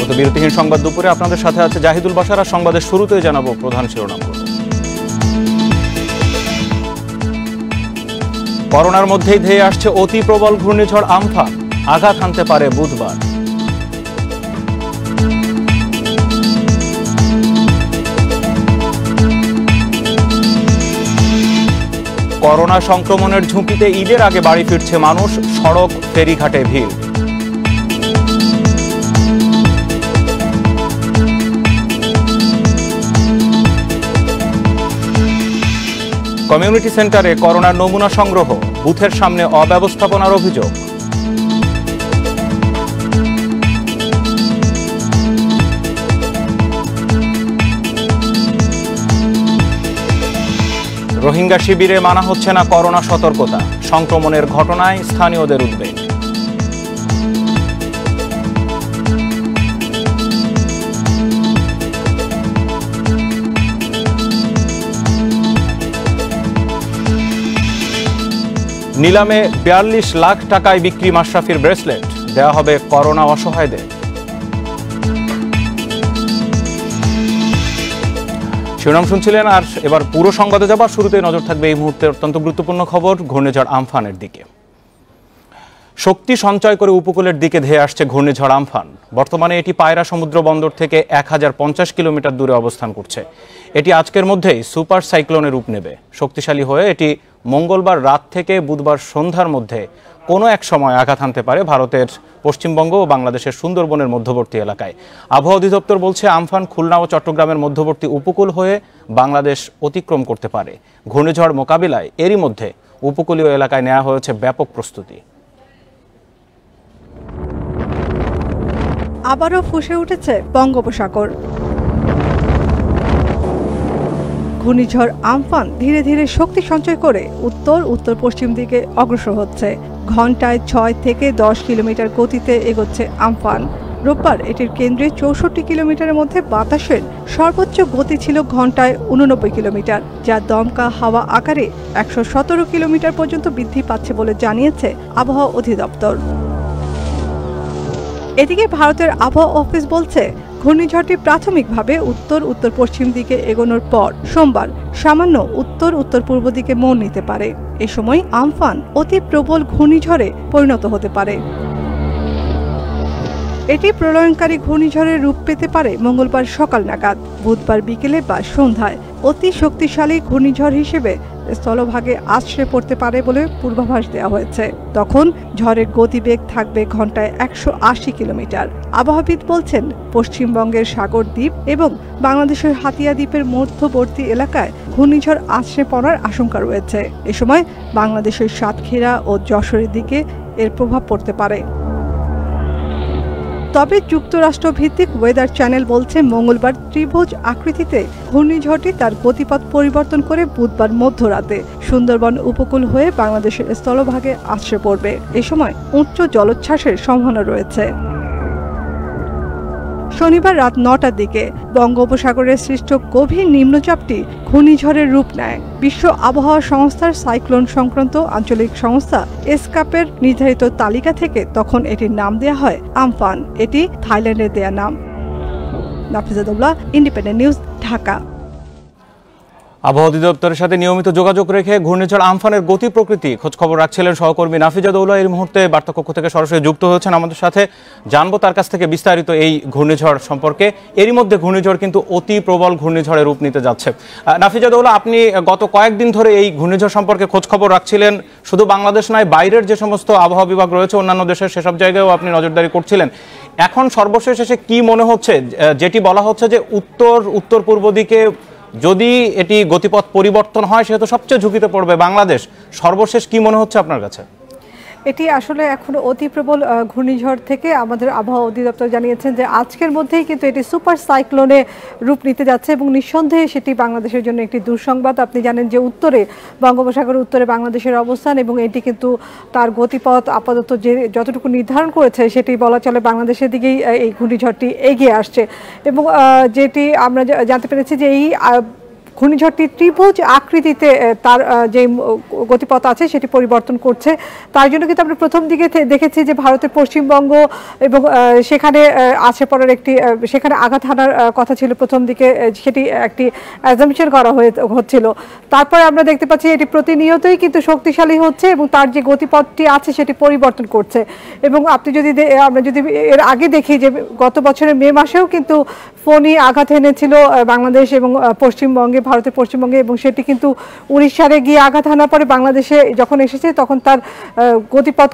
স্বাগত বিরতিহীন সংবাদ দুপুরে আপনাদের সাথে আছে জাহিদুল বাশার। আর সংবাদের শুরুতেই জানাবো প্রধান শিরোনামগুলো। করোনার মধ্যেই ধেয়ে আসছে অতি প্রবল ঘূর্ণিঝড় আমফান, আঘাত হানতে পারে বুধবার। করোনা সংক্রমণের ঝুঁকিতে ঈদের আগে বাড়ি ফিরছে মানুষ, সড়ক ফেরিঘাটে ভিড়। কমিউনিটি সেন্টারে করোনার নমুনা সংগ্রহ, বুথের সামনে অব্যবস্থাপনার অভিযোগ। রোহিঙ্গা শিবিরে মানা হচ্ছে না করোনা সতর্কতা, সংক্রমণের ঘটনায় স্থানীয়দের উদ্বেগ। নিলামে ৪২ লাখ টাকায় বিক্রি মাশরাফির ব্রেসলেট, দেওয়া হবে করোনা অসহায়দের। শিরোনাম শুনছিলেন, আর এবার পুরো সংবাদে যাবার শুরুতে নজর থাকবে এই মুহূর্তে অত্যন্ত গুরুত্বপূর্ণ খবর ঘূর্ণিঝড় আমফানের দিকে। শক্তি সঞ্চয় করে উপকূলের দিকে ধেয়ে আসছে ঘূর্ণিঝড় আমফান। বর্তমানে এটি পায়রা সমুদ্র বন্দর থেকে ১০৫০ কিলোমিটার দূরে অবস্থান করছে। এটি আজকের মধ্যেই সুপার সাইক্লোনের রূপ নেবে। শক্তিশালী হয়ে এটি মঙ্গলবার রাত থেকে বুধবার সন্ধ্যার মধ্যে কোনো এক সময় আঘাত হানতে পারে ভারতের পশ্চিমবঙ্গ ও বাংলাদেশের সুন্দরবনের মধ্যবর্তী এলাকায়। আবহাওয়া অধিদপ্তর বলছে, আমফান খুলনা ও চট্টগ্রামের মধ্যবর্তী উপকূল হয়ে বাংলাদেশ অতিক্রম করতে পারে। ঘূর্ণিঝড় মোকাবিলায় এরই মধ্যে উপকূলীয় এলাকায় নেওয়া হয়েছে ব্যাপক প্রস্তুতি। আবারও ফুঁসে উঠেছে বঙ্গোপসাগর। ঘূর্ণিঝড় আমফান ধীরে ধীরে শক্তি সঞ্চয় করে উত্তর পশ্চিম দিকে অগ্রসর হচ্ছে। ঘন্টায় ৬ থেকে ১০ কিলোমিটার গতিতে এগোচ্ছে আমফান। রোববার এটির কেন্দ্রে ৬৪ কিলোমিটারের মধ্যে বাতাসের সর্বোচ্চ গতি ছিল ঘন্টায় ৮৯ কিলোমিটার, যা দমকা হাওয়া আকারে ১১৭ কিলোমিটার পর্যন্ত বৃদ্ধি পাচ্ছে বলে জানিয়েছে আবহাওয়া অধিদপ্তর। এদিকে ভারতের আবহাওয়া অফিস বলছে, ঘূর্ণিঝড়টি প্রাথমিকভাবে উত্তর পশ্চিম দিকে এগোনোর পর সোমবার সামান্য উত্তর পূর্ব দিকে মোড় নিতে পারে। এ সময় আমফান অতি প্রবল ঘূর্ণিঝড়ে পরিণত হতে পারে। এটি প্রলয়ঙ্কারী ঘূর্ণিঝড়ের রূপ পেতে পারে মঙ্গলবার সকাল নাগাদ, বুধবার বিকেলে বা সন্ধ্যায় অতি শক্তিশালী ঘূর্ণিঝড় হিসেবে স্থলভাগে আছড়ে পড়তে পারে বলে পূর্বাভাস দেওয়া হয়েছে। তখন ঝড়ের গতিবেগ থাকবে ঘন্টায় ১৮০ কিলোমিটার। আবহাওয়াবিদ বলছেন, পশ্চিমবঙ্গের সাগর দ্বীপ এবং বাংলাদেশের হাতিয়া দ্বীপের মধ্যবর্তী এলাকায় ঘূর্ণিঝড় আছড়ে পড়ার আশঙ্কা রয়েছে। এ সময় বাংলাদেশের সাতক্ষীরা ও যশোরের দিকে এর প্রভাব পড়তে পারে। তবে যুক্তরাষ্ট্র ভিত্তিক ওয়েদার চ্যানেল বলছে, মঙ্গলবার ত্রিভুজ আকৃতিতে ঘূর্ণিঝড়টি তার গতিপথ পরিবর্তন করে বুধবার মধ্যরাতে সুন্দরবন উপকূল হয়ে বাংলাদেশের স্থলভাগে আছড়ে পড়বে। এ সময় উচ্চ জলোচ্ছ্বাসের সম্ভাবনা রয়েছে। শনিবার রাত ৯টার দিকে বঙ্গোপসাগরে সৃষ্ট গভীর নিম্নচাপটি ঘূর্ণিঝড়ের রূপ নেয়। বিশ্ব আবহাওয়া সংস্থার সাইক্লোন সংক্রান্ত আঞ্চলিক সংস্থা এসকাপের নির্ধারিত তালিকা থেকে তখন এটির নাম দেয়া হয় আমফান। এটি থাইল্যান্ডের দেয়া নাম। নাফিজাতুল্লাহ, ইন্ডিপেন্ডেন্ট নিউজ, ঢাকা। আবহাওয়া অধিদপ্তরের সাথে নিয়মিত যোগাযোগ রেখে ঘূর্ণিঝড় আমফানের গতি প্রকৃতি খোঁজ খবর রাখছিলেন সহকর্মী নাফিজাতুল্লাহ। এই মুহূর্তে বার্তাকক্ষ থেকে সরাসরি যুক্ত হয়েছেন আমাদের সাথে। জানবো তার কাছ থেকে বিস্তারিত এই ঘূর্ণিঝড় সম্পর্কে। এরই মধ্যে ঘূর্ণিঝড় কিন্তু অতি প্রবল ঘূর্ণিঝড়ে রূপ নিতে যাচ্ছে। নাফিজাতুল্লাহ, আপনি গত কয়েকদিন ধরে এই ঘূর্ণিঝড় সম্পর্কে খোঁজ খবর রাখছিলেন। শুধু বাংলাদেশ নয়, বাইরের যে সমস্ত আবহাওয়া বিভাগ রয়েছে অন্যান্য দেশের সেসব জায়গায়ও আপনি নজরদারি করছিলেন। এখন সর্বশেষ এসে কি মনে হচ্ছে, যেটি বলা হচ্ছে যে উত্তর পূর্ব দিকে যদি এটি গতিপথ পরিবর্তন হয় সেহেতু সবচেয়ে ঝুঁকিতে পড়বে বাংলাদেশ, সর্বশেষ কি মনে হচ্ছে আপনার কাছে? এটি আসলে এখন অতি প্রবল ঘূর্ণিঝড় থেকে আমাদের আবহাওয়া অধিদপ্তর জানিয়েছেন যে আজকের মধ্যেই কিন্তু এটি সুপার সাইক্লোনে রূপ নিতে যাচ্ছে এবং নিঃসন্দেহে সেটি বাংলাদেশের জন্য একটি দুঃসংবাদ। আপনি জানেন যে উত্তরে বঙ্গোপসাগরের উত্তরে বাংলাদেশের অবস্থান এবং এটি কিন্তু তার গতিপথ আপাতত যে যতটুকু নির্ধারণ করেছে সেটি বলা চলে বাংলাদেশের দিকেই এই ঘূর্ণিঝড়টি এগিয়ে আসছে। এবং যেটি আমরা জানতে পেরেছি যে এই ঘূর্ণিঝড়টি ত্রিভুজ আকৃতিতে তার যে গতিপথ আছে সেটি পরিবর্তন করছে। তার জন্য কিন্তু আমরা প্রথম দিকে দেখেছি যে ভারতের পশ্চিমবঙ্গ এবং সেখানে আছড়ে পড়ার সেখানে আঘাত হানার কথা ছিল প্রথম দিকে, সেটি একটি অ্যাজাম্পশন করা হচ্ছিল। তারপরে আমরা দেখতে পাচ্ছি এটি প্রতিনিয়তই কিন্তু শক্তিশালী হচ্ছে এবং তার যে গতিপথটি আছে সেটি পরিবর্তন করছে। এবং আমরা যদি এর আগে দেখি যে গত বছরের মে মাসেও কিন্তু ফোনি আঘাত এনেছিল বাংলাদেশ এবং ভারতের পশ্চিমবঙ্গে, এবং সেটি কিন্তু উড়িষ্যারে গিয়ে আঘাত হানার পরে বাংলাদেশে যখন এসেছে তখন তার গতিপথ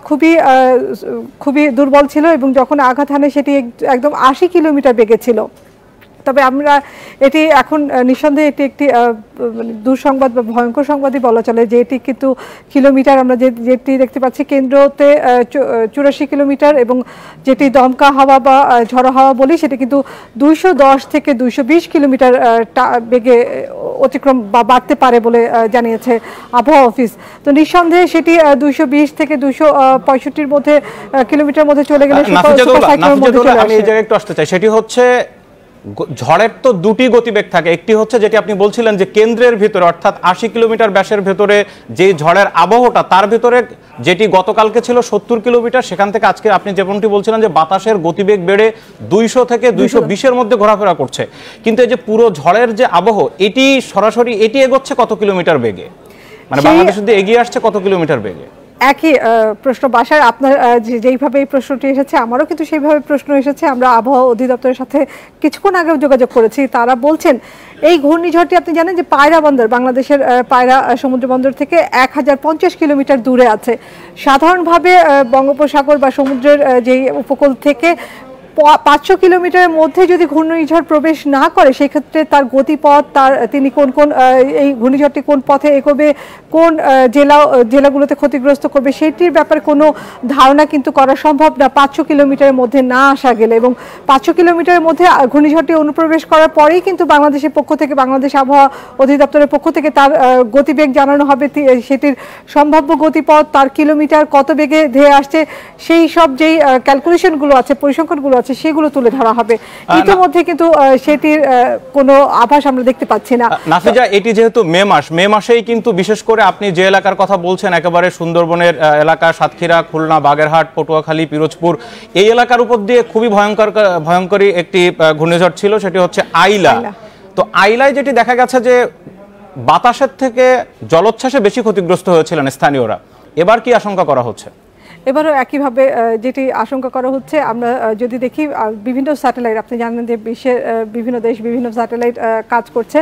খুবই দুর্বল ছিল এবং যখন আঘাত হানে সেটি একদম 80 কিলোমিটার বেগে ছিল। তবে আমরা এটি এখন নিঃসন্দেহে এটি একটি দুঃসংবাদ বা ভয়ঙ্কর সংবাদই বলা চলে, যে এটি কিন্তু কিলোমিটার আমরা যেটি দেখতে পাচ্ছি কেন্দ্রতে 84 কিলোমিটার এবং যেটি দমকা হাওয়া বা ঝড়ো হাওয়া বলি সেটি কিন্তু 210 থেকে 220 কিলোমিটার বেগে অতিক্রম বা বাড়তে পারে বলে জানিয়েছে আবহাওয়া অফিস। তো নিঃসন্দেহে সেটি 220 থেকে 265 মধ্যে কিলোমিটার মধ্যে চলে গেলে আমি এই জায়গায় একটু আসতে চাই, সেটি হচ্ছে ঝড়ের তো দুটি গতিবেগ থাকে। একটি হচ্ছে যেটি আপনি বলছিলেন যে কেন্দ্রের ভিতরে অর্থাৎ 80 কিলোমিটার ব্যাসের ভেতরে যে ঝড়ের আবহটা, তার ভিতরে যেটি গতকালকে ছিল 70 কিলোমিটার, সেখান থেকে আজকে আপনি যেমনটি বলছিলেন যে বাতাসের গতিবেগ বেড়ে 200 থেকে 220-এর মধ্যে ঘোরাফেরা করছে। কিন্তু এই যে পুরো ঝড়ের যে আবহ, এটি সরাসরি এটি এগোচ্ছে কত কিলোমিটার বেগে, মানে বাংলাদেশ যদি এগিয়ে আসছে কত কিলোমিটার বেগে? একই প্রশ্ন বাসার, আপনার যেইভাবে এই প্রশ্নটি এসেছে আমারও কিন্তু সেইভাবে প্রশ্ন এসেছে। আমরা আবহাওয়া অধিদপ্তরের সাথে কিছুক্ষণ আগেও যোগাযোগ করেছি, তারা বলছেন এই ঘূর্ণিঝড়টি আপনি জানেন যে পায়রা বন্দর, বাংলাদেশের পায়রা সমুদ্র বন্দর থেকে 1050 কিলোমিটার দূরে আছে। সাধারণভাবে বঙ্গোপসাগর বা সমুদ্রের যেই উপকূল থেকে 500 কিলোমিটারের মধ্যে যদি ঘূর্ণিঝড় প্রবেশ না করে সেক্ষেত্রে তার গতিপথ, তিনি কোন এই ঘূর্ণিঝড়টি কোন পথে এগোবে, কোন জেলাগুলোতে ক্ষতিগ্রস্ত করবে সেটির ব্যাপারে কোনো ধারণা কিন্তু করা সম্ভব না 500 কিলোমিটারের মধ্যে না আসা গেলে। এবং 500 কিলোমিটারের মধ্যে ঘূর্ণিঝড়টি অনুপ্রবেশ করার পরেই কিন্তু বাংলাদেশের পক্ষ থেকে, বাংলাদেশ আবহাওয়া অধিদপ্তরের পক্ষ থেকে তার গতিবেগ জানানো হবে, সেটির সম্ভাব্য গতিপথ, তার কিলোমিটার কত বেগে ধেয়ে আসছে, সেই সব যেই ক্যালকুলেশনগুলো আছে, পরিসংখ্যানগুলো আছে সেগুলো তুলে ধরা হবে। ইতিমধ্যে কিন্তু সেটির কোনো আভাস আমরা দেখতে পাচ্ছি না। নাফিজা, এটি যেহেতু মে মাসেই কিন্তু বিশেষ করে আপনি যে এলাকার কথা বলছেন, একেবারে সুন্দরবনের এলাকা, সাতক্ষীরা, খুলনা, বাগেরহাট, পটুয়াখালী, পিরোজপুর, এই এলাকার উপর দিয়ে খুবই ভয়ঙ্করী একটি ঘূর্ণিঝড় ছিল, সেটি হচ্ছে আইলা। তো আইলায় যেটি দেখা গেছে যে বাতাসের থেকে জলোচ্ছ্বাসে বেশি ক্ষতিগ্রস্ত হয়েছিলেন স্থানীয়রা, এবার কি আশঙ্কা করা হচ্ছে? এবারও একইভাবে যেটি আশঙ্কা করা হচ্ছে, আমরা যদি দেখি বিভিন্ন স্যাটেলাইট, আপনি জানেন যে বিশ্বের বিভিন্ন দেশ বিভিন্ন স্যাটেলাইট কাজ করছে।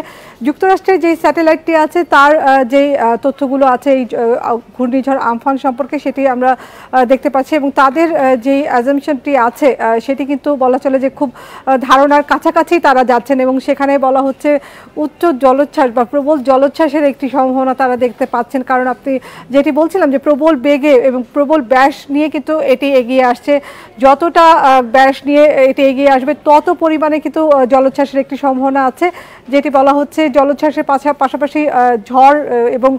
যুক্তরাষ্ট্রের যেই স্যাটেলাইটটি আছে তার যেই তথ্যগুলো আছে এই ঘূর্ণিঝড় আমফান সম্পর্কে সেটি আমরা দেখতে পাচ্ছি, এবং তাদের যেই অ্যাজাম্পশনটি আছে সেটি কিন্তু বলা চলে যে খুব ধারণার কাছাকাছি তারা যাচ্ছেন, এবং সেখানে বলা হচ্ছে উচ্চ জলোচ্ছ্বাস বা প্রবল জলোচ্ছ্বাসের একটি সম্ভাবনা তারা দেখতে পাচ্ছেন। কারণ আপনি যেটি বলছিলাম যে প্রবল বেগে এবং প্রবল ব্যাস নিয়ে কিন্তু এটি এগিয়ে আসছে, যতটা ব্যাস নিয়ে এটি এগিয়ে আসবে তত পরিমাণে কিন্তু জলোচ্ছ্বাসের একটি সম্ভাবনা আছে, যেটি বলা হচ্ছে জলোচ্ছ্বাসের পাশাপাশি ঝড় এবং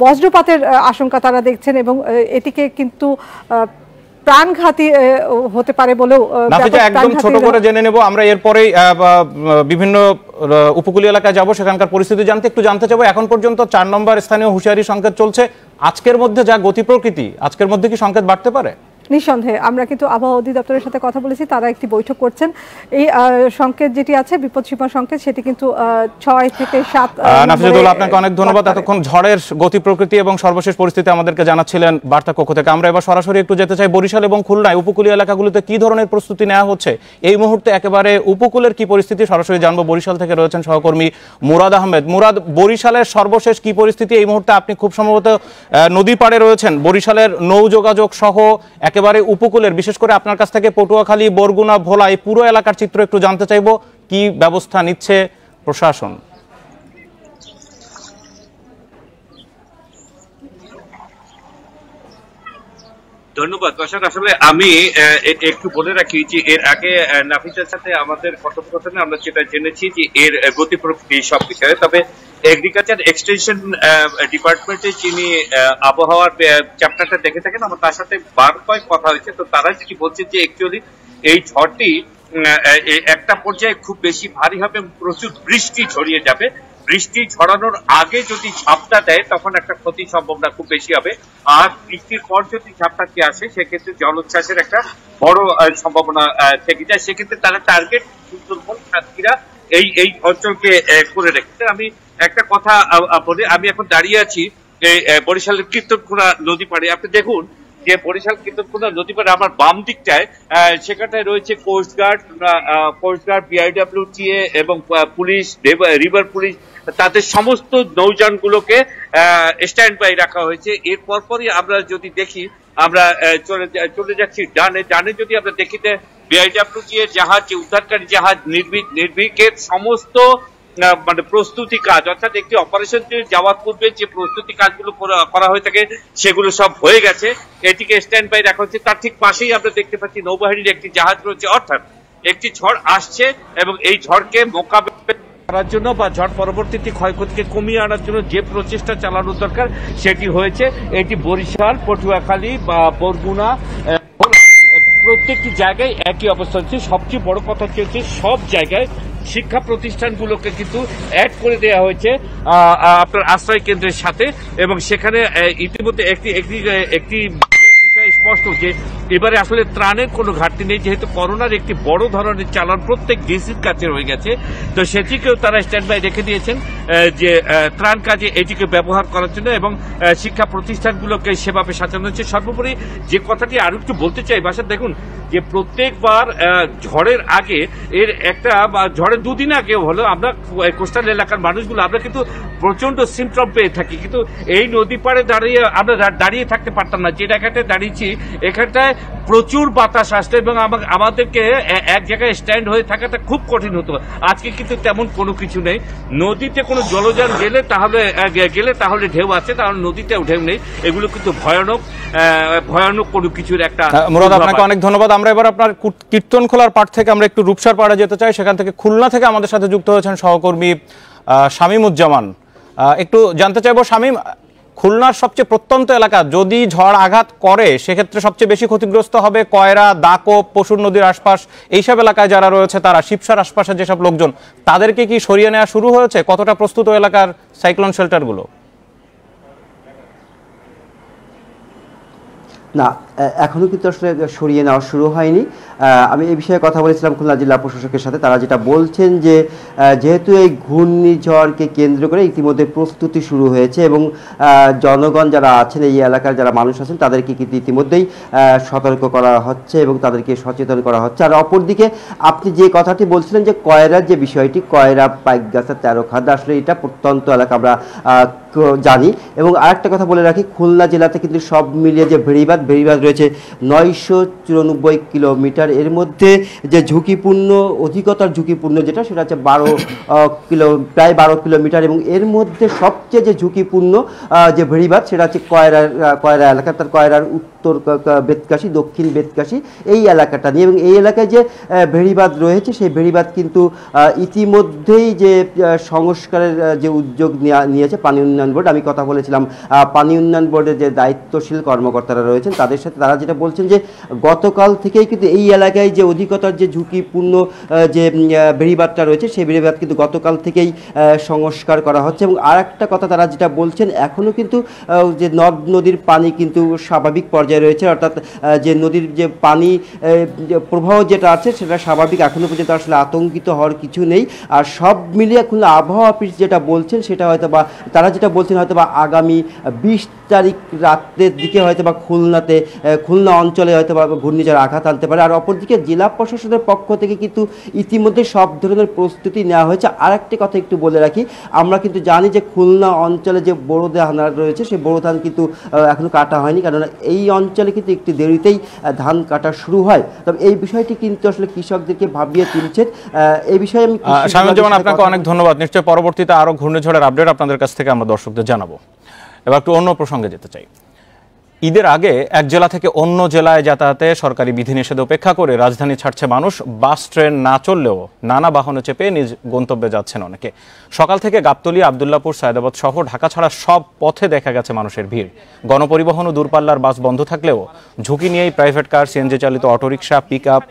বজ্রপাতের আশঙ্কা তারা দেখছেন, এবং এটিকে কিন্তু প্রাণঘাতী হতে পারে বলেও। একদম ছোট করে জেনে নেব আমরা, এরপরেই বিভিন্ন উপকূলীয় এলাকায় যাব, সেখানকার পরিস্থিতি একটু জানতে চাবো। এখন পর্যন্ত 4 নম্বর স্থানীয় হুঁশিয়ারি সংকেত চলছে। আজকের মধ্যে যা গতি প্রকৃতি, আজকের মধ্যে কি সংকেত বাড়তে পারে? নিঃসন্দেহে আমরা কিন্তু আবহাওয়া অধিদপ্তরের সাথে কথা বলেছি, তারা একটি বৈঠক করছেন। এই সংকেত যেটি আছে বিপদসীমা সংকেত, সেটি কিন্তু 6 থেকে 7। নাফিজুদ্দৌলা, আপনাকে অনেক ধন্যবাদ। এতক্ষণ ঝড়ের গতি প্রকৃতি এবং সর্বশেষ পরিস্থিতি আমাদেরকে জানাচ্ছিলেন বার্তা কক্ষ থেকে। আমরা এবার সরাসরি একটু যেতে চাই বরিশাল এবং খুলনায় উপকূলীয় এলাকাগুলোতে কি ধরনের প্রস্তুতি নেওয়া হচ্ছে এই মুহূর্তে, একেবারে উপকূলের কি পরিস্থিতি সরাসরি জানবো। বরিশাল থেকে রয়েছেন সহকর্মী মুরাদ আহমেদ। মুরাদ, বরিশালের সর্বশেষ কি পরিস্থিতি এই মুহূর্তে? আপনি খুব সম্ভবত নদী পাড়ে রয়েছেন, বরিশালের নৌ যোগাযোগ সহ একেবারে উপকূলের, বিশেষ করে আপনার কাছ থেকে পটুয়াখালী, বরগুনা, ভোলা এই পুরো এলাকার চিত্র একটু জানতে চাইবো, কি ব্যবস্থা নিচ্ছে প্রশাসন? ধন্যবাদ দর্শক। আসলে আমি একটু বলে রাখি যে এর আগে নাফিসার সাথে আমাদের কথোপকথনে আমরা যেটা জেনেছি যে এর গতি প্রকৃতি সব বিষয়ে, তবে এগ্রিকালচার এক্সটেনশন ডিপার্টমেন্টে যিনি আবহাওয়ার চ্যাপ্টারটা দেখে থাকেন, আমার তার সাথে বার কয়েক কথা হয়েছে। তো তারা যেটি বলছে যে অ্যাকচুয়ালি এই ঝড়টি একটা পর্যায়ে খুব বেশি ভারী হবে, প্রচুর বৃষ্টি ছড়িয়ে যাবে। বৃষ্টি ঝরানোর আগে যদি ঝাপটা দেয় তখন একটা ক্ষতির সম্ভাবনা খুব বেশি হবে। আর বৃষ্টির পর যদি ঝাপটাটি আসে সেক্ষেত্রে জলোচ্ছ্বাসের একটা বড় সম্ভাবনা থেকে যায়। সেক্ষেত্রে তারা টার্গেট সুন্দরবন সাতক্ষীরা এই অঞ্চলকে করে রেখেছে। আমি একটা কথা বলি, আমি এখন দাঁড়িয়ে আছি বরিশালের কীর্তনখোলা নদী পাড়ে। আপনি দেখুন যে বরিশাল কীর্তনখোলা নদী পাড়ে আমার বাম দিকটায় সেখানটায় রয়েছে কোস্টগার্ড, বিআইডব্লিউটিএ এবং পুলিশ, রিভার পুলিশ, তাদের সমস্ত নৌযানগুলোকে স্ট্যান্ড বাই রাখা হয়েছে। এর পরপরই আমরা যদি দেখি, আমরা চলে যাচ্ছি ডানে যদি আমরা দেখি বিআইডব্লিউটিএ জাহাজ, উদ্ধারকারী জাহাজ নির্ভীকের সমস্ত মানে প্রস্তুতি কাজ, অর্থাৎ একটি অপারেশন যাওয়ার পূর্বে যে প্রস্তুতি কাজগুলো করা হয়ে থাকে সেগুলো সব হয়ে গেছে, এটিকে স্ট্যান্ড বাই রাখা হচ্ছে। তার ঠিক পাশেই আমরা দেখতে পাচ্ছি নৌবাহিনীর একটি জাহাজ রয়েছে। অর্থাৎ একটি ঝড় আসছে এবং এই ঝড়কে মোকাবেলা করার জন্য বা ঝড় পরবর্তীতে ক্ষয়ক্ষতিকে কমিয়ে আনার জন্য যে প্রচেষ্টা চালানো দরকার সেটি হয়েছে। এটি বরিশাল, পটুয়াখালী বা বরগুনা প্রত্যেকটি জায়গায় একই অবস্থা হচ্ছে। সবচেয়ে বড় কথা হচ্ছে সব জায়গায় শিক্ষা প্রতিষ্ঠানগুলোকে কিন্তু অ্যাড করে দেওয়া হয়েছে আপনার আশ্রয় কেন্দ্রের সাথে, এবং সেখানে ইতিমধ্যে একটি বিষয় স্পষ্ট যে এবারে আসলে ত্রাণের কোনো ঘাটতি নেই, যেহেতু করোনার একটি বড় ধরনের চালান প্রত্যেক ডিসির কাছে রয়ে গেছে। তো সেটিকেও তারা স্ট্যান্ড বাই রেখে দিয়েছেন যে ত্রাণ কাজে এটিকে ব্যবহার করার জন্য, এবং শিক্ষা প্রতিষ্ঠানগুলোকে সেভাবে সাজানো হচ্ছে। সর্বোপরি যে কথাটি আরো একটু বলতে চাই বাসার, দেখুন যে প্রত্যেকবার ঝড়ের আগে এর একটা বা ঝড়ের দুদিন আগে হলো আমরা কোস্টাল এলাকার মানুষগুলো আমরা কিন্তু প্রচন্ড সিমটম পেয়ে থাকি, কিন্তু এই নদী পাড়ে দাঁড়িয়ে আমরা দাঁড়িয়ে থাকতে পারতাম না। যে জায়গাটায় দাঁড়িয়েছি এখানটায় প্রচুর বাতাস আসতো এবং আমাদেরকে এক জায়গায় স্ট্যান্ড হয়ে থাকাটা খুব কঠিন হতো। আজকে কিন্তু তেমন কোনো কিছু নেই। নদীতে কোনো জলযান গেলে তাহলে ঢেউ আছে, তাহলে নদীতেও ঢেউ নেই। এগুলো কিন্তু ভয়ানক কোনো কিছুর একটা। মুরাদ, আপনাকে অনেক ধন্যবাদ। আমরা এবার আপনার কীর্তনখোলার পাড় থেকে আমরা একটু রূপসার পাড়ে যেতে চাই। সেখান থেকে খুলনা থেকে আমাদের সাথে যুক্ত হয়েছেন সহকর্মী শামীমুজ্জামান। একটু জানতে চাইবো শামীম, খুলনার সবচেয়ে প্রত্যন্ত এলাকা যদি ঝড় আঘাত করে সেক্ষেত্রে সবচেয়ে বেশি ক্ষতিগ্রস্ত হবে কয়রা, দাকোপ, পশুর নদীর আশপাশ এইসব এলাকায় যারা রয়েছে তারা, শিবসার আশপাশের যেসব লোকজন, তাদেরকে কি সরিয়ে নেওয়া শুরু হয়েছে? কতটা প্রস্তুত এলাকার সাইক্লোন শেল্টারগুলো? না, এখনো কিন্তু আসলে সরিয়ে নেওয়া শুরু হয়নি। আমি এই বিষয়ে কথা বলেছিলাম খুলনা জেলা প্রশাসকের সাথে। তারা যেটা বলছেন যে যেহেতু এই ঘূর্ণিঝড়কে কেন্দ্র করে ইতিমধ্যে প্রস্তুতি শুরু হয়েছে এবং জনগণ যারা আছেন, এই এলাকার যারা মানুষ আছেন, তাদেরকে কিন্তু ইতিমধ্যেই সতর্ক করা হচ্ছে এবং তাদেরকে সচেতন করা হচ্ছে। আর অপরদিকে আপনি যে কথাটি বলছিলেন যে কয়রার যে বিষয়টি, কয়রা, পাইকগাছা, তেরোখাদা, আসলে এটা প্রত্যন্ত এলাকা আমরা জানি। এবং আরেকটা কথা বলে রাখি, খুলনা জেলাতে কিন্তু সব মিলিয়ে যে ভেড়িবাঁধ রয়েছে 994 কিলোমিটার। এর মধ্যে যে ঝুঁকিপূর্ণ, অধিকতর ঝুঁকিপূর্ণ যেটা, সেটা হচ্ছে প্রায় 12 কিলোমিটার। এবং এর মধ্যে সবচেয়ে যে ঝুঁকিপূর্ণ যে ভেড়িবাঁধ সেটা হচ্ছে কয়রা এলাকা। তার কয়রার উত্তর বেতকাশি, দক্ষিণ বেতকাশি এই এলাকাটা নিয়ে। এবং এই এলাকায় যে ভেড়িবাঁধ রয়েছে সেই ভেড়িবাঁধ কিন্তু ইতিমধ্যেই যে সংস্কারের যে উদ্যোগ নিয়েছে পানি উন্নয়ন বোর্ড। আমি কথা বলেছিলাম পানি উন্নয়ন বোর্ডের যে দায়িত্বশীল কর্মকর্তারা রয়েছেন তাদের সাথে। তারা যেটা বলছেন যে গতকাল থেকেই কিন্তু এই এলাকায় যে অধিকতর যে ঝুঁকিপূর্ণ যে ভেড়িবাঁধটা রয়েছে সেই ভেড়িবাঁধ কিন্তু গতকাল থেকেই সংস্কার করা হচ্ছে। এবং আর একটা কথা তারা যেটা বলছেন, এখনও কিন্তু যে নদ নদীর পানি কিন্তু স্বাভাবিক পর্যায়ে রয়েছে, অর্থাৎ যে নদীর যে পানি প্রবাহ যেটা আছে সেটা স্বাভাবিক, এখনো পর্যন্ত আসলে আতঙ্কিত হওয়ার কিছু নেই। আর সব মিলিয়ে খুলনা আবহাওয়া অফিস যেটা বলছেন সেটা হয়তো বা তারা যেটা বলছেন হয়তো বা আগামী 20 তারিখ রাতের দিকে হয়তো বা খুলনা অঞ্চলে হয়তো বা ঘূর্ণিঝড় আঘাত আনতে পারে। আর অপরদিকে জেলা প্রশাসনের পক্ষ থেকে কিন্তু ইতিমধ্যে সব ধরনের প্রস্তুতি নেওয়া হয়েছে। আর একটি কথা একটু বলে রাখি, আমরা কিন্তু জানি যে খুলনা অঞ্চলে যে বোরো ধান রয়েছে সেই বোরো ধান কিন্তু এখনো কাটা হয়নি, কারণ এই অঞ্চলে কিন্তু একটু দেরিতেই ধান কাটা শুরু হয়। তবে এই বিষয়টি কিন্তু আসলে কৃষকদেরকে ভাবিয়ে তুলছে। এই বিষয়ে আমি শামীমুজ্জামান, আপনাকে অনেক ধন্যবাদ। নিশ্চয়ই পরবর্তীতে আরো ঘূর্ণিঝড়ের আপডেট আপনাদের কাছ থেকে আমরা দর্শকদের জানাবো। এবার একটু অন্য প্রসঙ্গে যেতে চাই। ঈদের আগে এক জেলা থেকে অন্য জেলায় যাতায়াতে সরকারি বিধিনিষেধ উপেক্ষা করে রাজধানী ছাড়ছে মানুষ। বাস, ট্রেন না চললেও নানা বাহনে চেপে নিজ গন্তব্যে যাচ্ছেন অনেকে। সকাল থেকে গাবতলী, আবদুল্লাপুর, সায়দাবাদ সহ ঢাকা ছাড়া সব পথে দেখা গেছে মানুষের ভিড়। গণপরিবহন ও দূরপাল্লার বাস বন্ধ থাকলেও ঝুঁকি নিয়েই প্রাইভেট কার, সিএনজি চালিত auto rickshaw, pickup,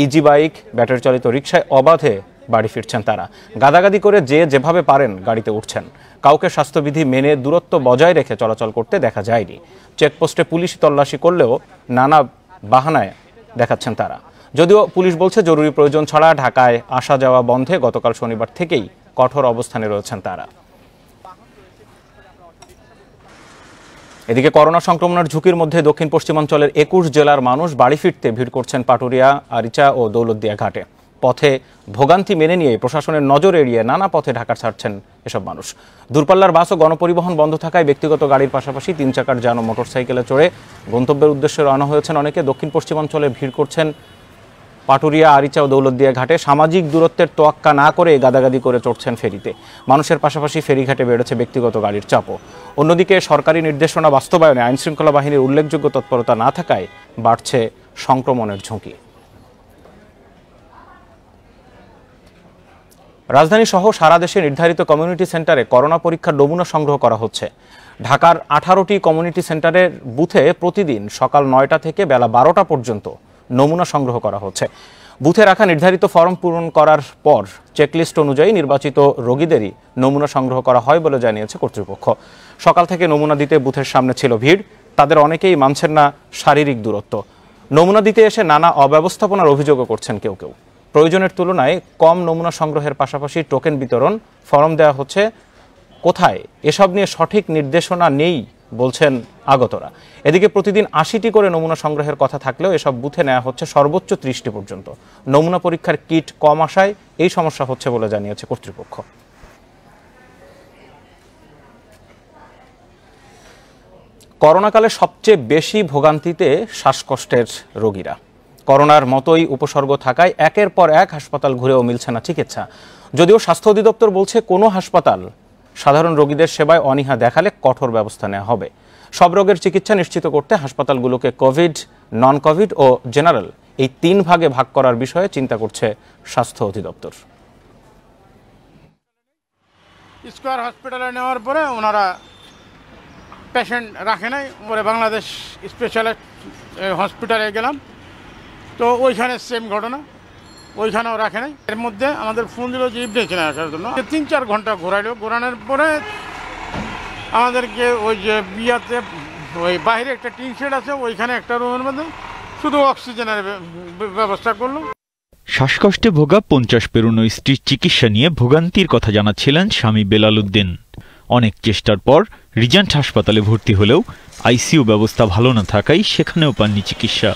easy bike, battery চালিত রিকশায় অবাধে বাড়ি ফিরছেন তারা। গাদাগাদি করে যে যেভাবে পারেন গাড়িতে উঠছেন। কাউকে স্বাস্থ্যবিধি মেনে দূরত্ব বজায় রেখে চলাচল করতে দেখা যায়নি। চেকপোস্টে পুলিশ তল্লাশি করলেও নানা বাহানায় দেখাচ্ছেন তারা। যদিও পুলিশ বলছে জরুরি প্রয়োজন ছাড়া ঢাকায় আসা যাওয়া বন্ধে গতকাল শনিবার থেকেই কঠোর অবস্থানে রয়েছেন তারা। এদিকে করোনা সংক্রমণের ঝুঁকির মধ্যে দক্ষিণ পশ্চিমাঞ্চলের 21 জেলার মানুষ বাড়ি ফিরতে ভিড় করছেন পাটুরিয়া, আরিচা ও দৌলতদিয়া ঘাটে। পথে ভোগান্তি মেনে নিয়ে প্রশাসনের নজর এড়িয়ে নানা পথে ঢাকা ছাড়ছেন এসব মানুষ। দূরপাল্লার বাস ও গণপরিবহন বন্ধ থাকায় ব্যক্তিগত গাড়ির পাশাপাশি 3 চাকার যান ও মোটরসাইকেলে চড়ে গন্তব্যের উদ্দেশ্যে রওনা হয়েছেন অনেকে। দক্ষিণ পশ্চিমাঞ্চলে ভিড় করছেন পাটুরিয়া, আরিচা ও দৌলতদিয়া ঘাটে। সামাজিক দূরত্বের তোয়াক্কা না করে গাদাগাদি করে চড়ছেন ফেরিতে। মানুষের পাশাপাশি ফেরিঘাটে বেড়েছে ব্যক্তিগত গাড়ির চাপও। অন্যদিকে সরকারি নির্দেশনা বাস্তবায়নে আইনশৃঙ্খলা বাহিনীর উল্লেখযোগ্য তৎপরতা না থাকায় বাড়ছে সংক্রমণের ঝুঁকি। রাজধানী সহ সারা দেশে নির্ধারিত কমিউনিটি সেন্টারে করোনা পরীক্ষার নমুনা সংগ্রহ করা হচ্ছে। ঢাকার 18টি কমিউনিটি সেন্টারের বুথে প্রতিদিন সকাল 9টা থেকে বেলা 12টা পর্যন্ত নমুনা সংগ্রহ করা হচ্ছে। বুথে রাখা নির্ধারিত ফর্ম পূরণ করার পর চেকলিস্ট অনুযায়ী নির্বাচিত রোগীদেরই নমুনা সংগ্রহ করা হয় বলে জানিয়েছে কর্তৃপক্ষ। সকাল থেকে নমুনা দিতে বুথের সামনে ছিল ভিড়। তাদের অনেকেই মানছেন না শারীরিক দূরত্ব। নমুনা দিতে এসে নানা অব্যবস্থাপনার অভিযোগও করছেন কেউ কেউ। প্রয়োজনের তুলনায় কম নমুনা সংগ্রহের পাশাপাশি টোকেন বিতরণ, ফর্ম দেওয়া হচ্ছে কোথায়, এসব নিয়ে সঠিক নির্দেশনা নেই বলছেন আগতরা। এদিকে প্রতিদিন 80টি করে নমুনা সংগ্রহের কথা থাকলেও এসব বুথে নেওয়া হচ্ছে সর্বোচ্চ 30টি পর্যন্ত। নমুনা পরীক্ষার কিট কম আসায় এই সমস্যা হচ্ছে বলে জানিয়েছে কর্তৃপক্ষ। করোনাকালে সবচেয়ে বেশি ভোগান্তিতে শ্বাসকষ্টের রোগীরা। করোনার মতোই উপসর্গ থাকায় একের পর এক হাসপাতাল ঘুরেও মিলছে না চিকিৎসা। যদিও স্বাস্থ্য অধিদপ্তর বলছে কোনো হাসপাতাল সাধারণ রোগীদের সেবায় অনীহা দেখালে কঠোর ব্যবস্থা নেওয়া হবে। সব রোগের চিকিৎসা নিশ্চিত করতে হাসপাতালগুলোকে কোভিড, নন কোভিড ও জেনারেল এই 3 ভাগে ভাগ করার বিষয়ে চিন্তা করছে স্বাস্থ্য অধিদপ্তর। স্কয়ার হসপিটালে নেওয়ার পরে ওনারা পেশেন্ট রাখে নাই, পরে বাংলাদেশ স্পেশালিস্ট হসপিটালে গেলাম, তো ওইখানে সেম ঘটনা, ওইখানেও রাখে নাই। এর মধ্যে আমাদের ফোন দিল যে ইবনেখানে আসার জন্য। 3-4 ঘন্টা ঘোরানোর পরে আমাদেরকে ওই যে বিয়াতে ওই বাইরে একটা টিন শেড আছে, ওইখানে একটা রুমের মধ্যে শুধু অক্সিজেনের ব্যবস্থা করলো। শ্বাসকষ্টে ভোগা 50 পেরোনো স্ত্রীর চিকিৎসা নিয়ে ভোগান্তির কথা জানাচ্ছিলেন স্বামী বেলাল উদ্দিন। অনেক চেষ্টার পর রিজেন্ট হাসপাতালে ভর্তি হলেও আইসিইউ ব্যবস্থা ভালো না থাকায় সেখানেও পাননি চিকিৎসা।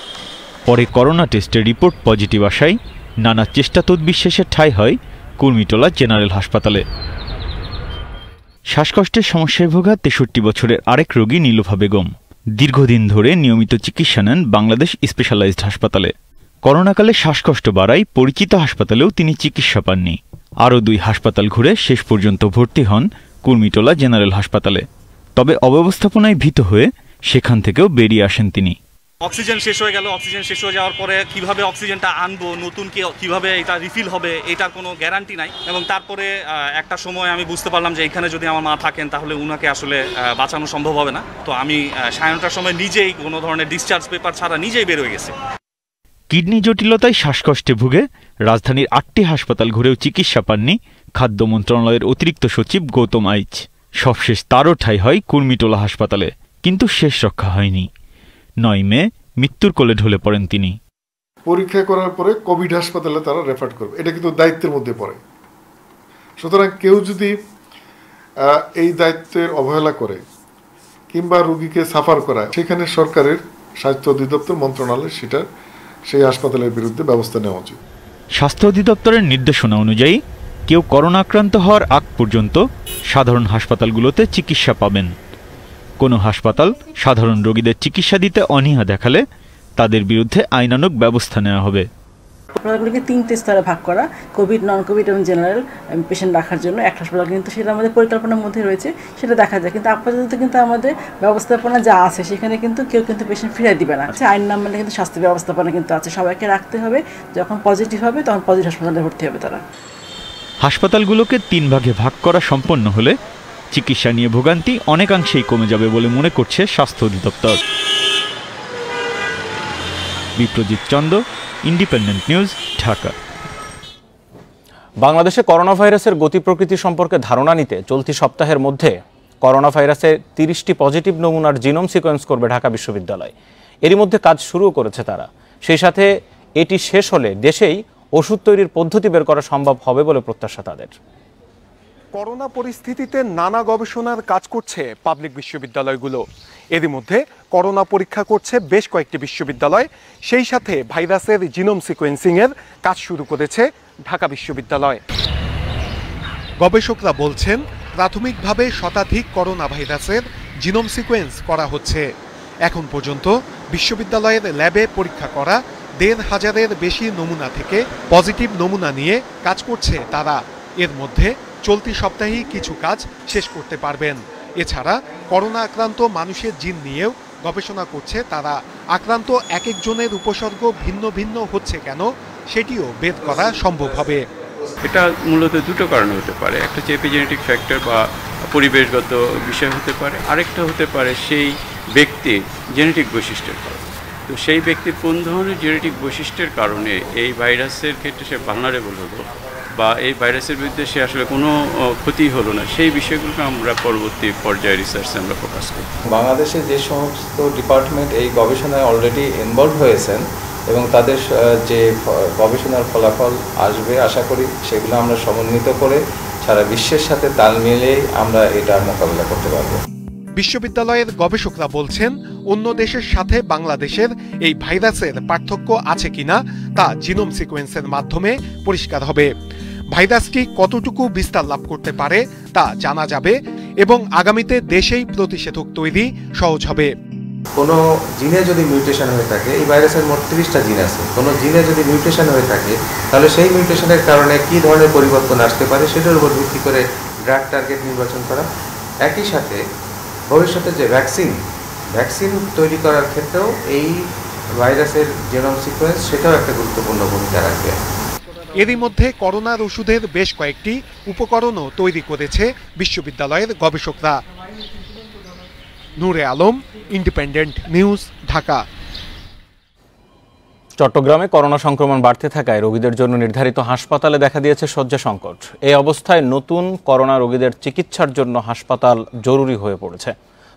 পরে করোনা টেস্টের রিপোর্ট পজিটিভ আসায় নানা চেষ্টা তদবির শেষে ঠাঁই হয় কুর্মিটোলা জেনারেল হাসপাতালে। শ্বাসকষ্টের সমস্যায় ভোগা 63 বছরের আরেক রোগী নীলুফা বেগম দীর্ঘদিন ধরে নিয়মিত চিকিৎসা নেন বাংলাদেশ স্পেশালাইজড হাসপাতালে। করোনাকালে শ্বাসকষ্ট বাড়ায় পরিচিত হাসপাতালেও তিনি চিকিৎসা পাননি। আরও 2 হাসপাতাল ঘুরে শেষ পর্যন্ত ভর্তি হন কুর্মিটোলা জেনারেল হাসপাতালে। তবে অব্যবস্থাপনায় ভীত হয়ে সেখান থেকেও বেরিয়ে আসেন তিনি। অক্সিজেন শেষ হয়ে গেল, অক্সিজেন শেষ হয়ে যাওয়ার পরে কিভাবে অক্সিজেনটা আনবো, নতুন কিভাবে এটা রিফিল হবে, এটার কোনো গ্যারান্টি নাই। এবং তারপরে একটা সময় আমি বুঝতে পারলাম যে এখানে যদি আমার মা থাকেন তাহলে উনাকে আসলে বাঁচানো সম্ভব হবে না। তো আমি 9টার সময় নিজেই কোনো ধরনের ডিসচার্জ পেপার ছাড়া নিজেই বের হয়ে গেছি। কিডনি জটিলতায় শ্বাসকষ্টে ভুগে রাজধানীর 8টি হাসপাতাল ঘুরেও চিকিৎসা পাননি খাদ্য মন্ত্রণালয়ের অতিরিক্ত সচিব গৌতম আইচ। সবশেষ তারও ঠাঁই হয় কুর্মিটোলা হাসপাতালে, কিন্তু শেষ রক্ষা হয়নি। 9 মে মৃত্যুর কোলে ঢলে পড়েন তিনি। পরীক্ষা করার পরে কোভিড হাসপাতালে তারা রেফার করবে, এটা কিন্তু দায়িত্বের মধ্যে পড়ে। সুতরাং কেউ যদি এই দায়িত্বের অবহেলা করে কিংবা রোগীকে সাফার করায়, সেখানে সরকারের স্বাস্থ্য অধিদপ্তর মন্ত্রণালয় সেই হাসপাতালের বিরুদ্ধে ব্যবস্থা নেওয়া উচিত। স্বাস্থ্য অধিদপ্তরের নির্দেশনা অনুযায়ী কেউ করোনা আক্রান্ত হওয়ার আগ পর্যন্ত সাধারণ হাসপাতালগুলোতে চিকিৎসা পাবেন। কোনো হাসপাতাল সাধারণ রোগীদের চিকিৎসা দিতে অনীহা দেখালে তাদের বিরুদ্ধে আইনানুগ ব্যবস্থা নেওয়া হবে। হাসপাতালগুলোকে 3টে স্তরে ভাগ করা, কোভিড, নন কোভিড এবং জেনারেল পেশেন্ট রাখার জন্য একটা হাসপাতাল, কিন্তু সেটা আমাদের পরিকল্পনার মধ্যে রয়েছে, সেটা দেখা যায়। কিন্তু আপাতত কিন্তু আমাদের ব্যবস্থাপনা যা আছে সেখানে কিন্তু কেউ কিন্তু পেশেন্ট ফিরিয়ে দিবে না। আইন না মানলে কিন্তু স্বাস্থ্য ব্যবস্থাপনা কিন্তু আছে, সবাইকে রাখতে হবে। যখন পজিটিভ হবে তখন পজিটিভ হাসপাতালে ভর্তি হবে তারা। হাসপাতালগুলোকে 3 ভাগে ভাগ করা সম্পন্ন হলে চিকিৎসা নিয়ে ভোগান্তি অনেকাংশেই কমে যাবে বলে মনে করছে স্বাস্থ্য অধিদপ্তর। Biprajit Chanda, independent news, Dhaka. বাংলাদেশে করোনা ভাইরাসের গতি প্রকৃতি সম্পর্কে ধারণা নিতে চলতি সপ্তাহের মধ্যে করোনা ভাইরাসের 30টি পজিটিভ নমুনার জিনোম সিকোয়েন্স করবে ঢাকা বিশ্ববিদ্যালয়। এরই মধ্যে কাজ শুরুও করেছে তারা। সেই সাথে এটি শেষ হলে দেশেই ওষুধ তৈরির পদ্ধতি বের করা সম্ভব হবে বলে প্রত্যাশা তাদের। করোনা পরিস্থিতিতে নানা গবেষণার কাজ করছে পাবলিক বিশ্ববিদ্যালয়গুলো। এরই মধ্যে করোনা পরীক্ষা করছে বেশ কয়েকটি বিশ্ববিদ্যালয়। সেই সাথে ভাইরাসের জিনোম সিকোয়েন্সিংয়ের কাজ শুরু করেছে ঢাকা বিশ্ববিদ্যালয়। গবেষকরা বলছেন প্রাথমিকভাবে শতাধিক করোনা ভাইরাসের জিনোম সিকোয়েন্স করা হচ্ছে। এখন পর্যন্ত বিশ্ববিদ্যালয়ের ল্যাবে পরীক্ষা করা ১৫০০-এর বেশি নমুনা থেকে পজিটিভ নমুনা নিয়ে কাজ করছে তারা। এর মধ্যে চলতি সপ্তাহেই কিছু কাজ শেষ করতে পারবেন। এছাড়া করোনা আক্রান্ত মানুষের জিন নিয়েও গবেষণা করছে তারা। আক্রান্ত এক একজনের উপসর্গ ভিন্ন ভিন্ন হচ্ছে কেন সেটিও বের করা সম্ভব হবে। এটা মূলত দুটো কারণে হতে পারে। একটা হচ্ছে এপিজেনেটিক ফ্যাক্টর বা পরিবেশগত বিষয় হতে পারে, আরেকটা হতে পারে সেই ব্যক্তির জেনেটিক বৈশিষ্ট্যের কারণে। তো সেই ব্যক্তির কোন ধরনের জেনেটিক বৈশিষ্ট্যের কারণে এই ভাইরাসের ক্ষেত্রে সে ভালনারেবল হলো বা এই ভাইরাসের বিরুদ্ধে সে আসলে কোনো ক্ষতি হলো না, সেই বিষয়গুলোকে আমরা পরবর্তী পর্যায়ে রিসার্চে আমরা ফোকাস করি। বাংলাদেশে যে সমস্ত ডিপার্টমেন্ট এই গবেষণায় অলরেডি ইনভলভ হয়েছেন এবং তাদের যে গবেষণার ফলাফল আসবে আশা করি সেগুলো আমরা সমন্বিত করে সারা বিশ্বের সাথে তাল মিলিয়ে আমরা এটা মোকাবিলা করতে পারব। বিশ্ববিদ্যালয়ের গবেষকরা বলছেন অন্য দেশের সাথে বাংলাদেশের এই ভাইরাসের পার্থক্য আছে কিনা তা জিনোম সিকোয়েন্সের মাধ্যমে পরিষ্কার হবে। ভাইরাসটি কতটুকু বিস্তার লাভ করতে পারে তা জানা যাবে এবং আগামীতে দেশেই প্রতিষেধক তৈরি সহজ হবে। কোনো জিনে যদি মিউটেশন হয়ে থাকে, এই ভাইরাসের মোট 30টা জিন আছে, কোনো জিনে যদি মিউটেশন হয়ে থাকে তাহলে সেই মিউটেশনের কারণে কী ধরনের পরিবর্তন আসতে পারে সেটার উপর ভিত্তি করে ড্রাগ টার্গেট নির্বাচন করা। একই সাথে ভবিষ্যতে যে ভ্যাকসিন তৈরি করার ক্ষেত্রেও এই ভাইরাসের জিনোম সিকোয়েন্স সেটাও একটা গুরুত্বপূর্ণ ভূমিকা রাখবে। এরই মধ্যে করোনার ওষুধের বেশ কয়েকটি উপকরণও তৈরি করেছে বিশ্ববিদ্যালয়ের গবেষকরা। নূরে আলম, ইন্ডিপেন্ডেন্ট নিউজ, ঢাকা। চট্টগ্রামে করোনা সংক্রমণ বাড়তে থাকায় রোগীদের জন্য নির্ধারিত হাসপাতালে দেখা দিয়েছে শয্যা সংকট। এই অবস্থায় নতুন করোনা রোগীদের চিকিৎসার জন্য হাসপাতাল জরুরি হয়ে পড়েছে।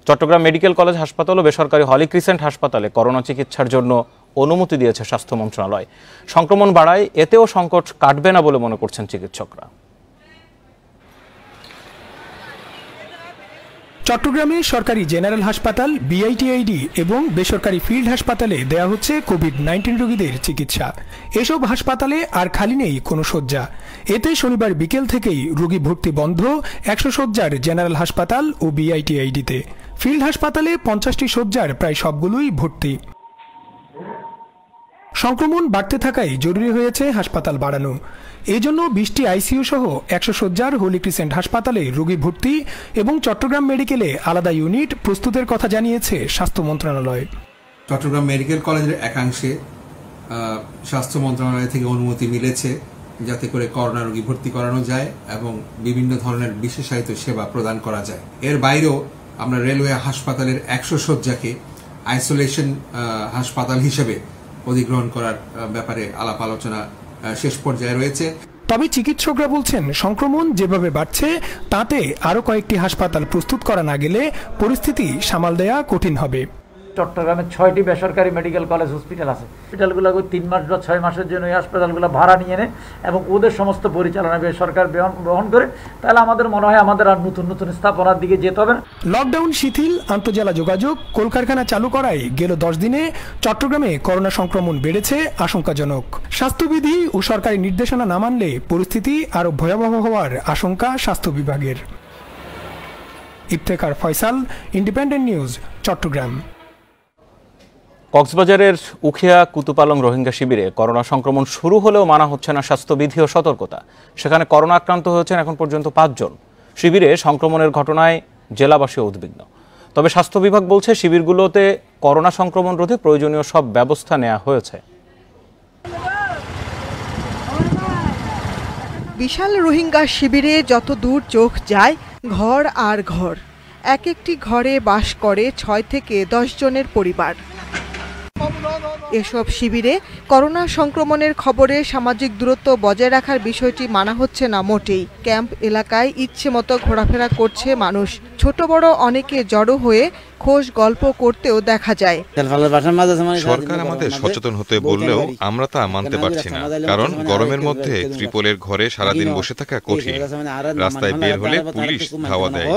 চট্টগ্রাম মেডিকেল কলেজ হাসপাতাল ও বেসরকারি হলি ক্রিসেন্ট হাসপাতালে করোনা চিকিৎসার জন্য অনুমতি দিয়েছে স্বাস্থ্য মন্ত্রণালয়। সংক্রমণ বাড়ায় এতেও সংকট কাটবে না বলে মনে করছেন চিকিৎসকরা। চট্টগ্রামে সরকারি জেনারেল হাসপাতাল, বিআইটিআইডি এবং বেসরকারি ফিল্ড হাসপাতালে দেয়া হচ্ছে কোভিড-19 রোগীদের চিকিৎসা। এসব হাসপাতালে আর খালি নেই কোনো শয্যা। এতে শনিবার বিকেল থেকেই রোগী ভর্তি বন্ধ 100 শয্যার জেনারেল হাসপাতাল ও বিআইটিআইডিতে। ফিল্ড হাসপাতালে 50টি শয্যার প্রায় সবগুলোই ভর্তি। সংক্রমণ বাড়তে থাকায় জরুরি হয়েছে হাসপাতাল বাড়ানো। এই জন্য 20টি আইসিইউ সহ 100 শয্যার হোলি ক্রিসেন্ট হাসপাতালে রোগী ভর্তি এবং চট্টগ্রাম মেডিকেলে আলাদা ইউনিট প্রস্তুতের কথা জানিয়েছে স্বাস্থ্য মন্ত্রণালয়। চট্টগ্রাম মেডিকেল কলেজের একাংশে স্বাস্থ্য মন্ত্রণালয় থেকে অনুমতি মিলেছে যাতে করে করোনা রোগী ভর্তি করানো যায় এবং বিভিন্ন ধরনের বিশেষায়িত সেবা প্রদান করা যায়। এর বাইরেও আমরা রেলওয়ে হাসপাতালের 100 শয্যাকে আইসোলেশন হাসপাতাল হিসেবে অধিগ্রহণ করার ব্যাপারে আলাপ আলোচনা শেষ পর্যায়ে রয়েছে। তবে চিকিৎসকরা বলছেন সংক্রমণ যেভাবে বাড়ছে তাতে আরো কয়েকটি হাসপাতাল প্রস্তুত করা না গেলে পরিস্থিতি সামাল দেয়া কঠিন হবে। চট্টগ্রামে 6টি বেসরকারি মেডিকেল কলেজ হসপিটাল আছে। হসপিটালগুলো 3 মাস বা 6 মাসের জন্য এই হাসপাতালগুলো ভাড়া নিয়ে নেয় এবং ওদের সমস্ত পরিচালনা সরকার বহন করে। তাহলে আমাদের মনে হয় আমাদের আর নতুন নতুন স্থাপনার দিকে যেতে হবে। লকডাউন শিথিল, আন্তঃজেলা যোগাযোগ, কলকারখানা চালু করায় গেল 10 দিনে চট্টগ্রামে করোনা সংক্রমণ বেড়েছে আশঙ্কাজনক। স্বাস্থ্যবিধি ও সরকারি নির্দেশনা না মানলে পরিস্থিতি আরো ভয়াবহ হওয়ার আশঙ্কা স্বাস্থ্য বিভাগের। Iftekhar Faisal, independent news, Chattogram. কক্সবাজারের উখিয়া কুতুপালং রোহিঙ্গা শিবিরে করোনা সংক্রমণ শুরু হলেও মানা হচ্ছে না স্বাস্থ্যবিধি ও সতর্কতা। সেখানে করোনা আক্রান্ত হয়েছেন এখন পর্যন্ত 5 জন। শিবিরে সংক্রমণের ঘটনায় জেলাবাসী উদ্বিগ্ন। তবে স্বাস্থ্য বিভাগ বলছে শিবিরগুলোতে করোনা সংক্রমণ রোধে প্রয়োজনীয় সব ব্যবস্থা নেওয়া হয়েছে। বিশাল রোহিঙ্গা শিবিরে যত দূর চোখ যায় ঘর আর ঘর। এক একটি ঘরে বাস করে 6 থেকে 10 জনের পরিবার। এসব শিবিরে করোনা সংক্রমণের খবরে সামাজিক দূরত্ব বজায় রাখার বিষয়টি মানা হচ্ছে না মোটেই। ক্যাম্প এলাকায় ইচ্ছেমতো ঘোরাফেরা করছে মানুষ। ছোট বড় অনেকে জড়ো হয়ে খোশ গল্প করতেও দেখা যায়। সরকার আমাদের সচেতন হতে বললেও আমরা তা মানতে পারছি না, কারণ গরমের মধ্যে ত্রিপলের ঘরে সারাদিন বসে থাকা কঠিন। রাস্তায় বের হলে পুলিশ ধাওয়া দেয়।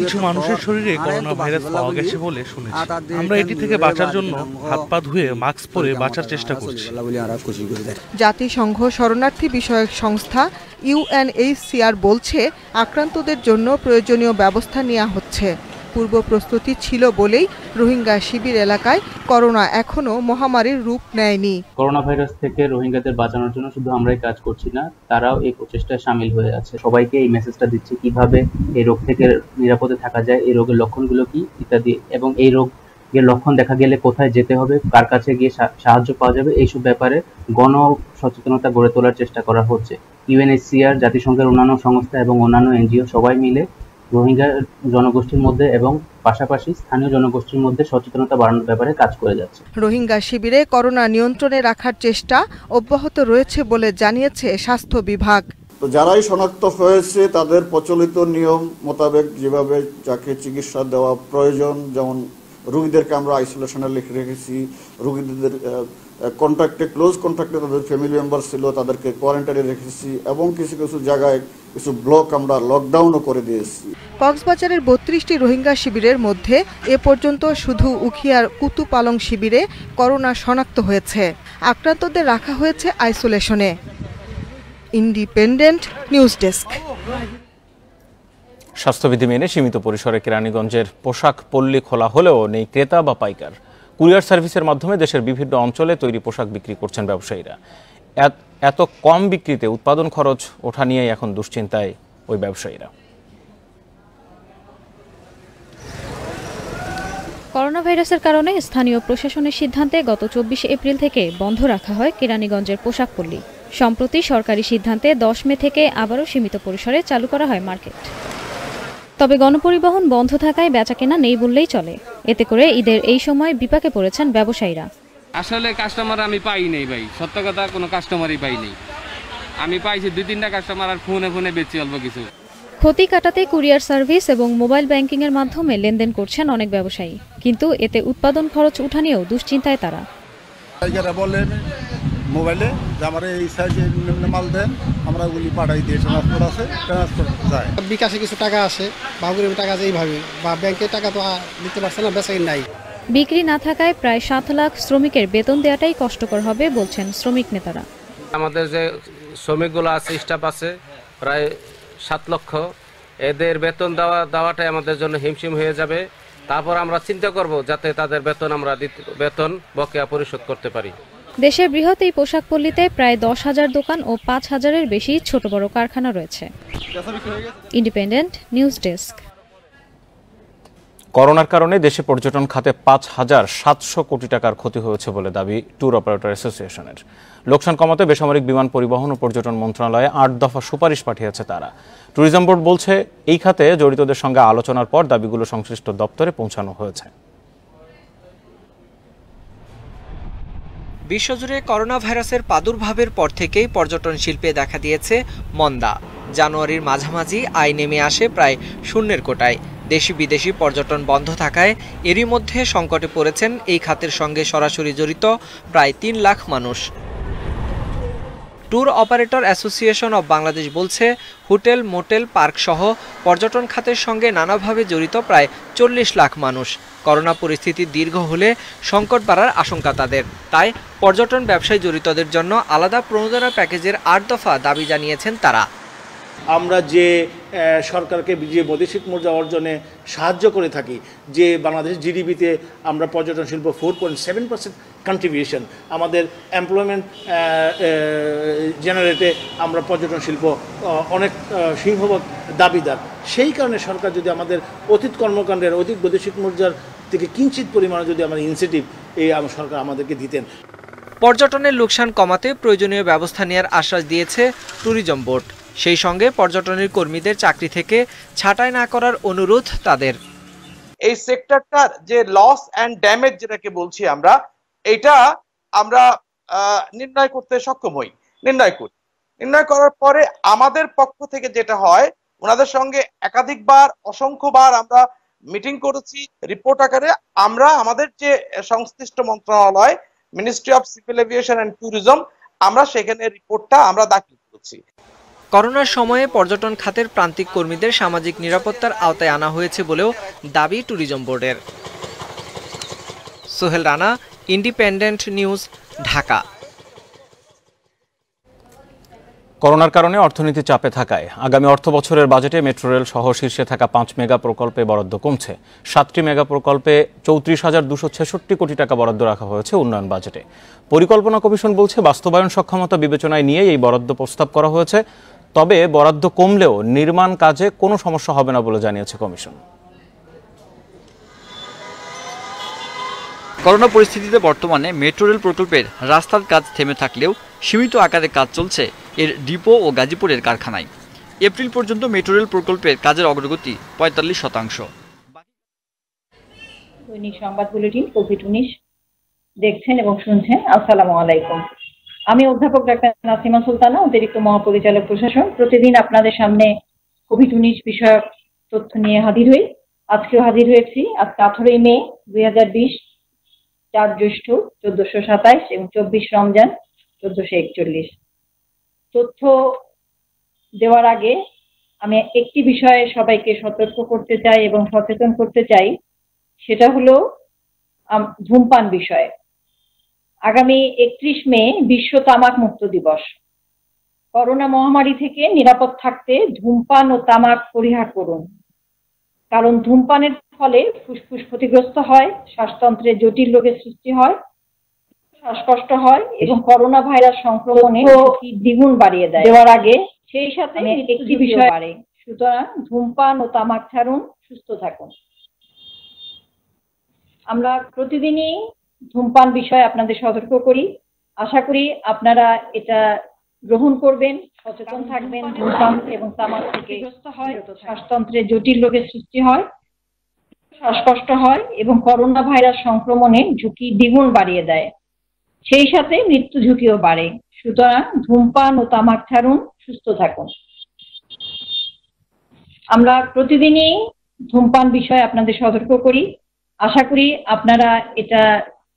কিছু মানুষের শরীরে করোনা ভাইরাস পাওয়া গেছে বলে শুনেছি। আমরা এটি থেকে বাঁচার জন্য হাত পা ধুয়ে মাস্ক পরে বাঁচার চেষ্টা করছি। জাতিসংঘ শরণার্থী বিষয়ক সংস্থা UNHCR বলছে আক্রান্তদের জন্য প্রয়োজনীয় ব্যবস্থা নেওয়া হচ্ছে। পূর্ব প্রস্তুতি ছিল বলেই রোহিঙ্গা শিবির এলাকায় করোনা এখনো মহামারীর রূপ নেয়নি। করোনা ভাইরাস থেকে রোহিঙ্গাদের বাঁচানোর জন্য শুধু আমরাই কাজ করছি না, তারাও এই প্রচেষ্টায় সামিল হয়ে আছে। সবাইকে এই মেসেজটা দিচ্ছে কিভাবে এই রোগ থেকে নিরাপদে থাকা যায়, এই রোগের লক্ষণগুলো কি ইত্যাদি, এবং এই রোগের লক্ষণ দেখা গেলে কোথায় যেতে হবে, কার কাছে গিয়ে সাহায্য পাওয়া যাবে, এইসব ব্যাপারে গণ সচেতনতা গড়ে তোলার চেষ্টা করা হচ্ছে। UNHCR, জাতিসংঘের অন্যান্য সংস্থা এবং অন্যান্য NGO সবাই মিলে রোহিঙ্গা জনগোষ্ঠীর মধ্যে এবং পাশাপাশি স্থানীয় জনগোষ্ঠীর মধ্যে সচেতনতা বাড়ানোর ব্যাপারে কাজ করে যাচ্ছে। রোহিঙ্গা শিবিরে করোনা নিয়ন্ত্রণে রাখার চেষ্টা অব্যাহত রয়েছে বলে জানিয়েছে স্বাস্থ্য বিভাগ। তো যারাই শনাক্ত হয়েছে তাদের প্রচলিত নিয়ম মোতাবেক যেভাবে যাকে চিকিৎসা দেওয়া প্রয়োজন, যেমন রোগীদেরকে আমরা আইসোলেশনে লিখে রেখেছি, রোগীদের কন্ট্যাক্টে ক্লোজ কন্ট্যাক্টে তাদের ফ্যামিলি মেম্বার ছিল তাদেরকে কোয়ারেন্টাইনে রেখেছি, এবং কিছু কিছু জায়গায় কিছু ব্লক আমরা লকডাউনও করে দিয়েছি। কক্সবাজারের 32টি রোহিঙ্গা শিবিরের মধ্যে এ পর্যন্ত শুধু উখিয়ার কুতুপালং শিবিরে করোনা শনাক্ত হয়েছে। আক্রান্তদের রাখা হয়েছে আইসোলেশনে। Independent news desk. স্বাস্থ্যবিধি মেনে সীমিত পরিসরে কেরানীগঞ্জের পোশাক পল্লী খোলা হলেও নেই ক্রেতা বা পাইকার। কুরিয়ার সার্ভিসের মাধ্যমে দেশের বিভিন্ন অঞ্চলে তৈরি পোশাক বিক্রি করছেন ব্যবসায়ীরা। এত কম বিক্রিতে উৎপাদন খরচ ওঠা নিয়েই এখন দুশ্চিন্তায় ওই ব্যবসায়ীরা। করোনা ভাইরাসের কারণে স্থানীয় প্রশাসনের সিদ্ধান্তে গত 24 এপ্রিল থেকে বন্ধ রাখা হয় কেরানীগঞ্জের পোশাক পল্লী। সম্প্রতি সরকারি সিদ্ধান্তে 10 মে থেকে আবারও সীমিত পরিসরে চালু করা হয় মার্কেট। তবে গণপরিবহন বন্ধ থাকায় বেচাকেনা নেই বললেই চলে। এতে করে ঈদের এই সময় বিপাকে পড়েছেন ব্যবসায়ীরা। আসলে কাস্টমার আমি পাই নাই ভাই, সত্য কথা কোনো কাস্টমারই পাই নাই। আমি পাইছি 2-3টা কাস্টমার, আর ফোনে বেচি অল্প কিছু। ক্ষতি কাটাতে কুরিয়ার সার্ভিস এবং মোবাইল ব্যাংকিং এর মাধ্যমে লেনদেন করছেন অনেক ব্যবসায়ী, কিন্তু এতে উৎপাদন খরচ উঠা নিয়েও দুশ্চিন্তায় তারা। বলেন মোবাইলে যে আমার এই সাইজে মাল দেন, আমরা ওগুলি পাঠাই দিয়ে ট্রান্সপোর্ট আছে, ট্রান্সপোর্ট যায়। বিকাশে কিছু টাকা আসে, বাবুরের টাকা আছে এইভাবে, বা ব্যাংকের টাকা তো দিতে পারছে না, বেচাই নাই। বিক্রি না থাকায় প্রায় 7 লাখ শ্রমিকের বেতন দেওয়াটাই কষ্টকর হবে বলছেন শ্রমিক নেতারা। আমাদের যে শ্রমিকগুলো আছে, স্টাফ আছে প্রায় 7 লক্ষ, এদের বেতন দেওয়াটাই আমাদের জন্য হিমশিম হয়ে যাবে। তারপর আমরা চিন্তা করব যাতে তাদের বেতন বকেয়া পরিশোধ করতে পারি। দেশের বৃহৎ এই পোশাক পল্লীতে প্রায় 10,000 দোকান ও 5,000-এর বেশি ছোট বড় কারখানা রয়েছে। Independent news desk. করোনার কারণে দেশে পর্যটন খাতে 5,700 কোটি টাকার ক্ষতি হয়েছে বলে দাবি ট্যুর অপারেটর অ্যাসোসিয়েশনের। লোকসান কমাতে বেসামরিক বিমান পরিবহন ও পর্যটন মন্ত্রণালয়ে 8 দফা সুপারিশ পাঠিয়েছে তারা। ট্যুরিজম বোর্ড বলছে এই খাতে জড়িতদের সঙ্গে আলোচনার পর দাবিগুলো সংশ্লিষ্ট দপ্তরে পৌঁছানো হয়েছে। বিশ্বজুড়ে করোনা ভাইরাসের প্রাদুর্ভাবের পর থেকেই পর্যটন শিল্পে দেখা দিয়েছে মন্দা। জানুয়ারির মাঝামাঝি আয় নেমে আসে প্রায় শূন্যের কোটায়। দেশি বিদেশি পর্যটন বন্ধ থাকায় এরই মধ্যে সংকটে পড়েছেন এই খাতের সঙ্গে সরাসরি জড়িত প্রায় 3 লাখ মানুষ। Tour operator association of Bangladesh বলছে, হোটেল, মোটেল, পার্ক সহ পর্যটন খাতের সঙ্গে নানাভাবে জড়িত প্রায় 40 লাখ মানুষ। করোনা পরিস্থিতি দীর্ঘ হলে সংকট বাড়ার আশঙ্কা তাদের। তাই পর্যটন ব্যবসায় জড়িতদের জন্য আলাদা প্রণোদনা প্যাকেজের 8 দফা দাবি জানিয়েছেন তারা। আমরা যে সরকারকে যে বৈদেশিক মুদ্রা অর্জনে সাহায্য করে থাকি, যে বাংলাদেশ জিডিপিতে আমরা পর্যটন শিল্প 4.7% কন্ট্রিবিউশন, আমাদের এমপ্লয়মেন্ট জেনারেটে আমরা পর্যটন শিল্প অনেক সিংহভাগ দাবিদার। সেই কারণে সরকার যদি আমাদের অতীত কর্মকাণ্ডের অধিক বৈদেশিক মুদ্রার থেকে কিঞ্চিত পরিমাণে যদি আমাদের ইনসেন্টিভ সরকার আমাদেরকে দিতেন। পর্যটনের লোকসান কমাতে প্রয়োজনীয় ব্যবস্থা নেওয়ার আশ্বাস দিয়েছে ট্যুরিজম বোর্ড। সেই সঙ্গে পর্যটনের কর্মীদের চাকরি থেকে ছাঁটাই না করার অনুরোধ তাদের। এই সেক্টরটার যে লস অ্যান্ড ড্যামেজ যেটাকে বলছি আমরা, এটা আমরা নির্ণয় করতে সক্ষম হই, নির্ণয় করার পরে আমাদের পক্ষ থেকে যেটা হয়, ওনাদের সঙ্গে একাধিকবার অসংখ্যবার আমরা মিটিং করেছি রিপোর্ট আকারে। আমরা আমাদের যে সংশ্লিষ্ট মন্ত্রণালয় ministry of civil aviation and tourism, আমরা সেখানে রিপোর্টটা আমরা দাখিল করেছি। করোনার সময়ে পর্যটন খাতের প্রান্তিক কর্মীদের সামাজিক নিরাপত্তার আওতায় আনা হয়েছে বলেও দাবি ট্যুরিজম বোর্ডের। Sohel Rana, independent news, Dhaka. করোনার কারণে অর্থনীতি চাপে থাকায় আগামী অর্থ বছরের বাজেটে মেট্রো রেল সহ শীর্ষে থাকা 5 মেগা প্রকল্পে বরাদ্দ কমছে। 7টি মেগা প্রকল্পে 34,266 কোটি টাকা বরাদ্দ রাখা হয়েছে উন্নয়ন বাজেটে। পরিকল্পনা কমিশন বলছে, বাস্তবায়ন সক্ষমতা বিবেচনায় নিয়ে এই বরাদ্দ প্রস্তাব করা হয়েছে। তবে বরাদ্দ কমলেও নির্মাণ কাজে কোনো সমস্যা হবে না বলে জানিয়েছে কমিশন। করোনা পরিস্থিতিতে বর্তমানে মেট্রো রেল প্রকল্পের রাস্তার কাজ থেমে থাকলেও সীমিত আকারে কাজ চলছে এর ডিপো ও গাজীপুরের কারখানায়। এপ্রিল পর্যন্ত মেট্রো রেল প্রকল্পের কাজের অগ্রগতি 45%। দৈনিক সংবাদ বুলেটিন কোভিড-19 দেখছেন এবং শুনছেন। আসসালামু আলাইকুম। আমি অধ্যাপক ডাক্তার নাসিমা সুলতানা, অতিরিক্ত মহাপরিচালক প্রশাসন। প্রতিদিন আপনাদের সামনে কোভিড-19 বিষয়ক তথ্য নিয়ে হাজির হই। আজকেও হাজির হয়েছি। আজকে 18 মে 2020, 4 জ্যৈষ্ঠ 1427 এবং 24 রমজান 1441। তথ্য দেওয়ার আগে আমি একটি বিষয়ে সবাইকে সতর্ক করতে চাই এবং সচেতন করতে চাই, সেটা হলো ধূমপান বিষয়ে। আগামী 31 মে বিশ্ব তামাক মুক্ত দিবস। করোনা মহামারী থেকে নিরাপদ থাকতে ধূমপান ও তামাক পরিহার করুন, কারণ ধূমপানের ফলে ফুসফুস ক্ষতিগ্রস্ত হয়, শ্বাসতন্ত্রে জটিল রোগের সৃষ্টি হয়, শ্বাসকষ্ট হয় এবং করোনা ভাইরাস সংক্রমণে দ্বিগুণ বাড়িয়ে দেয়। দেওয়ার আগে সেই সাথে একটি বিষয় বাড়ে। সুতরাং ধূমপান ও তামাক ছাড়ুন, সুস্থ থাকুন। আমরা প্রতিদিনই ধূমপান বিষয়ে আপনাদের সতর্ক করি। আশা করি আপনারা এটা গ্রহণ করবেন, সচেতন থাকবেন। ধূমপান এবং তামাক থেকে শ্বাসতন্ত্রে জটিল রোগের সৃষ্টি হয়, শ্বাসকষ্ট হয় এবং করোনা ভাইরাস সংক্রমণে ঝুঁকি দ্বিগুণ বাড়িয়ে দেয়। সেই সাথে মৃত্যু ঝুঁকিও বাড়ে। সুতরাং ধূমপান ও তামাক ছাড়ুন, সুস্থ থাকুন। আমরা প্রতিদিনই ধূমপান বিষয়ে আপনাদের সতর্ক করি। আশা করি আপনারা এটা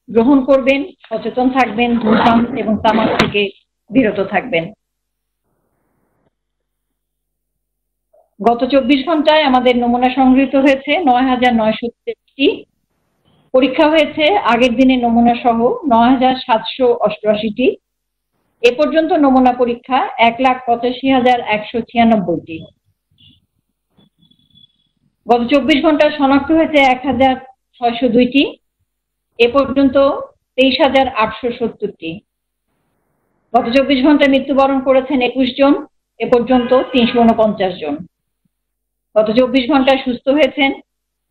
গ্রহণ করবেন, সচেতন থাকবেন, ধূমপান এবং তামাক থেকে বিরত থাকবেন। গত 24 ঘন্টায় আমাদের নমুনা সংগৃহীত হয়েছে 9,963টি। পরীক্ষা হয়েছে আগের দিনের নমুনা সহ 9,788টি। এ পর্যন্ত নমুনা পরীক্ষা 1,85,196টি। গত 24 ঘন্টায় শনাক্ত হয়েছে 1,602টি। এ পর্যন্ত 23,870টি। গত 24 ঘন্টায় মৃত্যুবরণ করেছেন 21 জন। এ পর্যন্ত 349 জন। গত 24 ঘন্টায় সুস্থ হয়েছেন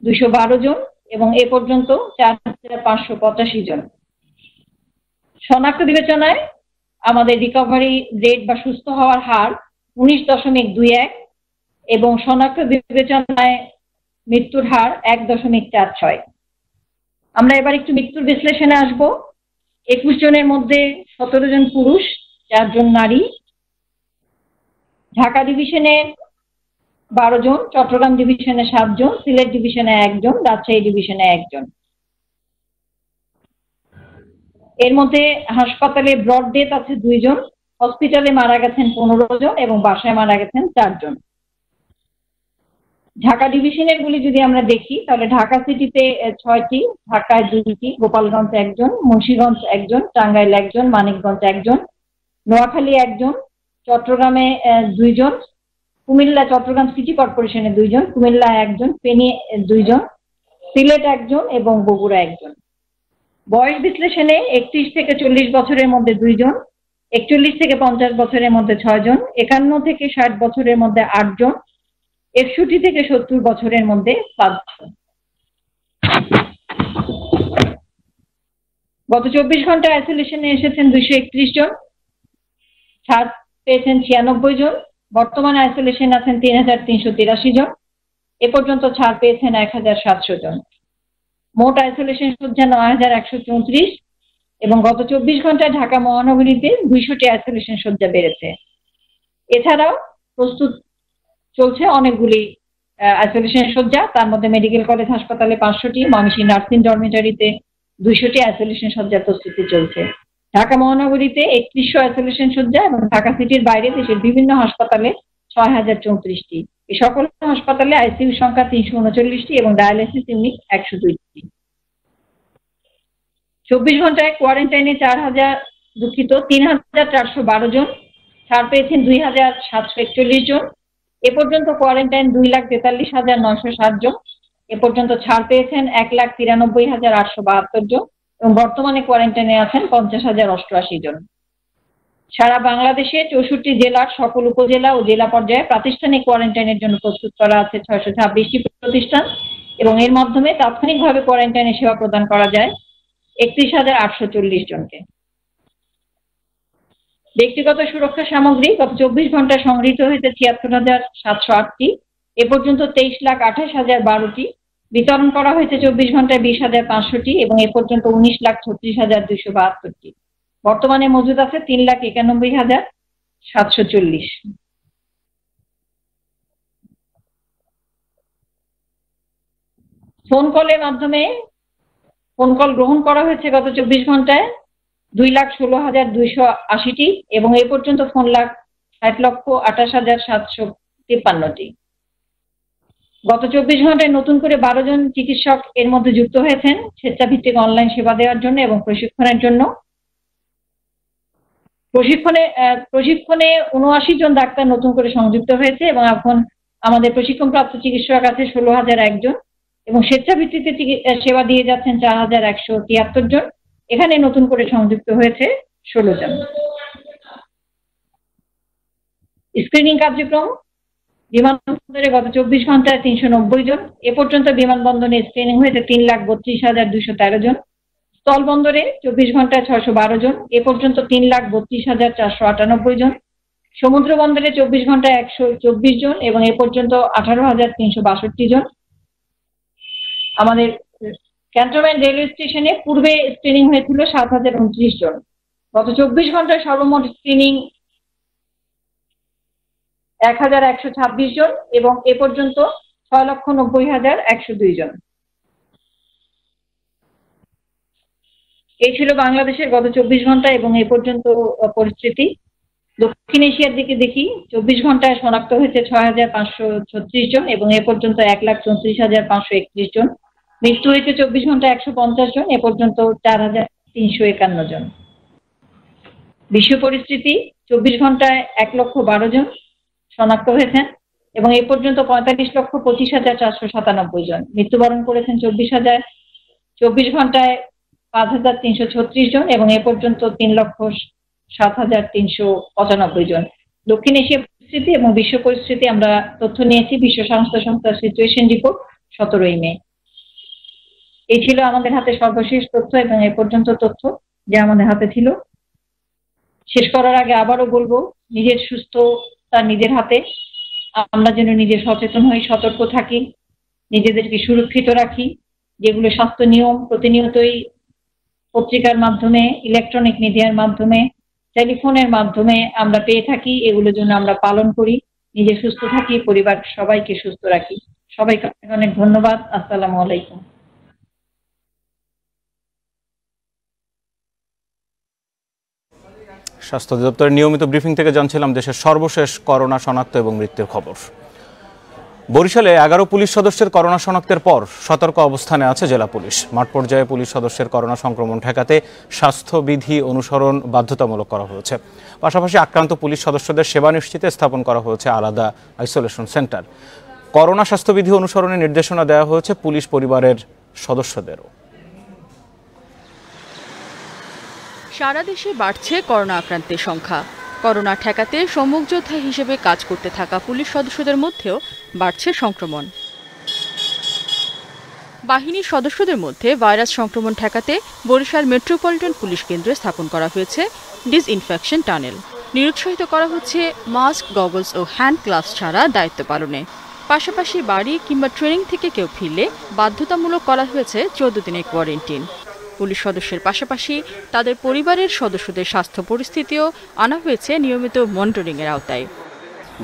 212 জন এবং এ পর্যন্ত 4,585 জন। শনাক্ত বিবেচনায় আমাদের রিকভারি রেট বা সুস্থ হওয়ার হার 19.21 এবং শনাক্ত বিবেচনায় মৃত্যুর হার 1.46। আমরা এবার একটু মৃত্যুর বিশ্লেষণে আসব। 21 জনের মধ্যে 17 জন পুরুষ, 4 জন নারী। ঢাকা ডিভিশনে 12 জন, চট্টগ্রাম ডিভিশনে 7 জন, সিলেট ডিভিশনে 1 জন, রাজশাহী ডিভিশনে 1 জন। এর মধ্যে হাসপাতালে ব্রড ডেথ আছে 2 জন, হসপিটালে মারা গেছেন 15 জন এবং বাসায় মারা গেছেন 4 জন। ঢাকা ডিভিশনের গুলি যদি আমরা দেখি, তাহলে ঢাকা সিটিতে 6টি, ঢাকায় 2টি, গোপালগঞ্জ 1 জন, মুন্সিগঞ্জ 1 জন, টাঙ্গাইল 1 জন, মানিকগঞ্জ 1 জন, নোয়াখালী 1 জন, চট্টগ্রামে 2 জন, কুমিল্লা চট্টগ্রাম সিটি কর্পোরেশনে 2 জন, কুমিল্লা 1 জন, ফেনী 2 জন, সিলেট 1 জন এবং বগুড়া 1 জন। বয়স বিশ্লেষণে 31 থেকে 40 বছরের মধ্যে 2 জন, 41 থেকে 50 বছরের মধ্যে 6 জন, 51 থেকে 60 বছরের মধ্যে 8 জন, 61 থেকে 70 বছরের মধ্যে 5 জন। গত 24 ঘন্টা আইসোলেশনে এসেছেন 231 জন, ছাড় পেয়েছেন 96 জন। বর্তমানে আইসোলেশন আছেন 3,383 জন। এ পর্যন্ত ছাড় পেয়েছেন 1,700 জন। মোট আইসোলেশন শয্যা 9,134 এবং গত 24 ঘন্টায় ঢাকা মহানগরীতে 200টি আইসোলেশন শয্যা বেড়েছে। এছাড়াও প্রস্তুত চলছে অনেকগুলি আইসোলেশন শয্যা, তার মধ্যে মেডিকেল কলেজ হাসপাতালে 500টি, ময়মনসিংহ নার্সিং ডরমিটরিতে 200টি আইসোলেশন শয্যার প্রস্তুতি চলছে। ঢাকা মহানগরীতে 3100 আইসোলেশন শয্যা এবং ঢাকা সিটির বাইরে দেশের বিভিন্ন হাসপাতালে 6,034টি। এই সকল হাসপাতালে আইসিইউ সংখ্যা 339টি এবং ডায়ালিসিস ইউনিট 102টি। 24 ঘন্টায় কোয়ারেন্টাইনে 3,412 জন, ছাড় পেয়েছেন 2,741 জন। এ পর্যন্ত কোয়ারেন্টাইন 2,43,960 জন। এ পর্যন্ত ছাড় পেয়েছেন 1,93,872 জন এবং বর্তমানে কোয়ারেন্টাইনে আছেন 50,088 জন। সারা বাংলাদেশে 64 জেলার সকল উপজেলা ও জেলা পর্যায়ে প্রাতিষ্ঠানিক কোয়ারেন্টাইনের জন্য প্রস্তুত করা আছে 626টি প্রতিষ্ঠান এবং এর মাধ্যমে তাৎক্ষণিকভাবে কোয়ারেন্টাইনে সেবা প্রদান করা যায় 31,840 জনকে। ব্যক্তিগত সুরক্ষা সামগ্রী গত 24 ঘন্টায় সংগৃহীত হয়েছে 76,708টি। এ পর্যন্ত 23,28,012টি বিতরণ করা হয়েছে 24 ঘন্টায় 20,500টি এবং এ পর্যন্ত 19,36,272টি। বর্তমানে মজুদ আছে 3,91,740। ফোন কলের মাধ্যমে ফোন কল গ্রহণ করা হয়েছে গত 24 ঘন্টায় 2,16,280টি এবং এ পর্যন্ত ফোন 60,28,753টি। গত 24 ঘন্টায় নতুন করে 12 জন চিকিৎসক এর মধ্যে যুক্ত হয়েছেন স্বেচ্ছাভিত্তিক অনলাইন সেবা দেওয়ার জন্য এবং প্রশিক্ষণের জন্য। প্রশিক্ষণে 79 জন ডাক্তার নতুন করে সংযুক্ত হয়েছে এবং এখন আমাদের প্রশিক্ষণপ্রাপ্ত চিকিৎসক আছে 16,001 জন এবং স্বেচ্ছাভিত্তিতে সেবা দিয়ে যাচ্ছেন 4,173 জন। এখানে নতুন করে সংযুক্ত হয়েছে 16 জন। স্ক্রিনিং কার্যক্রম বিমানবন্দরে গত 24 ঘন্টায় 390 জন। এ পর্যন্ত বিমানবন্দরে স্ক্রিনিং হয়েছে 3,32,213 জন। স্থলবন্দরে 24 ঘন্টায় 612 জন। এ পর্যন্ত 3,32,498 জন। সমুদ্র বন্দরে 24 ঘন্টায় 124 জন এবং এ পর্যন্ত 18,362 জন। আমাদের ক্যান্টনমেন্ট রেলওয়ে স্টেশনে পূর্বে স্ক্রিনিং হয়েছিল 7,029 জন। গত 24 ঘন্টায় সর্বমোট স্ক্রিনিং 1,126 জন এবং এ পর্যন্ত 6,90,102 জন। এই ছিল বাংলাদেশের গত 24 ঘন্টা এবং এ পর্যন্ত পরিস্থিতি। দক্ষিণ এশিয়ার দিকে দেখি, 24 ঘন্টায় শনাক্ত হয়েছে 6,536 জন এবং এ পর্যন্ত 1,34,531 জন। মৃত্যু হয়েছে 24 ঘন্টায় 150 জন, এ পর্যন্ত 4,351 জন। বিশ্ব পরিস্থিতি, 24 ঘন্টায় 1,12,000 জন শনাক্ত হয়েছেন এবং এ পর্যন্ত 45,25,497 জন। মৃত্যুবরণ করেছেন 24 ঘন্টায় 5,336 জন এবং এ পর্যন্ত 3,07,395 জন। দক্ষিণ এশিয়া পরিস্থিতি এবং বিশ্ব পরিস্থিতি আমরা তথ্য নিয়েছি বিশ্ব স্বাস্থ্য সংস্থার সিচুয়েশন রিপোর্ট 17 মে। এই ছিল আমাদের হাতে সর্বশেষ তথ্য এবং এ পর্যন্ত তথ্য যা আমাদের হাতে ছিল। শেষ করার আগে আবারও বলবো, নিজের সুস্থতা নিজের হাতে। আমরা যেন নিজে সচেতন হই, সতর্ক থাকি, নিজেদেরকে সুরক্ষিত রাখি। যেগুলো স্বাস্থ্য নিয়ম প্রতিনিয়তই পত্রিকার মাধ্যমে, ইলেকট্রনিক মিডিয়ার মাধ্যমে, টেলিফোনের মাধ্যমে আমরা পেয়ে থাকি, এগুলো জন্য আমরা পালন করি। নিজে সুস্থ থাকি, পরিবার সবাইকে সুস্থ রাখি। সবাইকে অনেক ধন্যবাদ। আসসালামু আলাইকুম। স্বাস্থ্য অধিদপ্তরের নিয়মিত ব্রিফিং থেকে জানছিলাম দেশের সর্বশেষ করোনা শনাক্ত এবং মৃত্যুর খবর। বরিশালে 11 পুলিশ সদস্যের করোনা শনাক্তের পর সতর্ক অবস্থানে আছে জেলা পুলিশ। মাঠ পর্যায়ে পুলিশ সদস্যের করোনা সংক্রমণ ঠেকাতে স্বাস্থ্যবিধি অনুসরণ বাধ্যতামূলক করা হয়েছে। পাশাপাশি আক্রান্ত পুলিশ সদস্যদের সেবা নিশ্চিতে স্থাপন করা হয়েছে আলাদা আইসোলেশন সেন্টার। করোনা স্বাস্থ্যবিধি অনুসরণের নির্দেশনা দেওয়া হয়েছে পুলিশ পরিবারের সদস্যদেরও। সারা দেশে বাড়ছে করোনা আক্রান্তের সংখ্যা। করোনা ঠেকাতে সম্মুখ যোদ্ধা হিসেবে কাজ করতে থাকা পুলিশ সদস্যদের মধ্যেও বাড়ছে সংক্রমণ। বাহিনীর সদস্যদের মধ্যে ভাইরাস সংক্রমণ ঠেকাতে বরিশাল মেট্রোপলিটন পুলিশ কেন্দ্রে স্থাপন করা হয়েছে ডিসইনফেকশন টানেল। নিরুৎসাহিত করা হচ্ছে মাস্ক, গগলস ও হ্যান্ড গ্লাভস ছাড়া দায়িত্ব পালনে। পাশাপাশি বাড়ি কিংবা ট্রেনিং থেকে কেউ ফিরলে বাধ্যতামূলক করা হয়েছে 14 দিনের কোয়ারেন্টিন। পুলিশ সদস্যের পাশাপাশি তাদের পরিবারের সদস্যদের স্বাস্থ্য পরিস্থিতিও আনা হয়েছে নিয়মিত মনিটরিংয়ের আওতায়।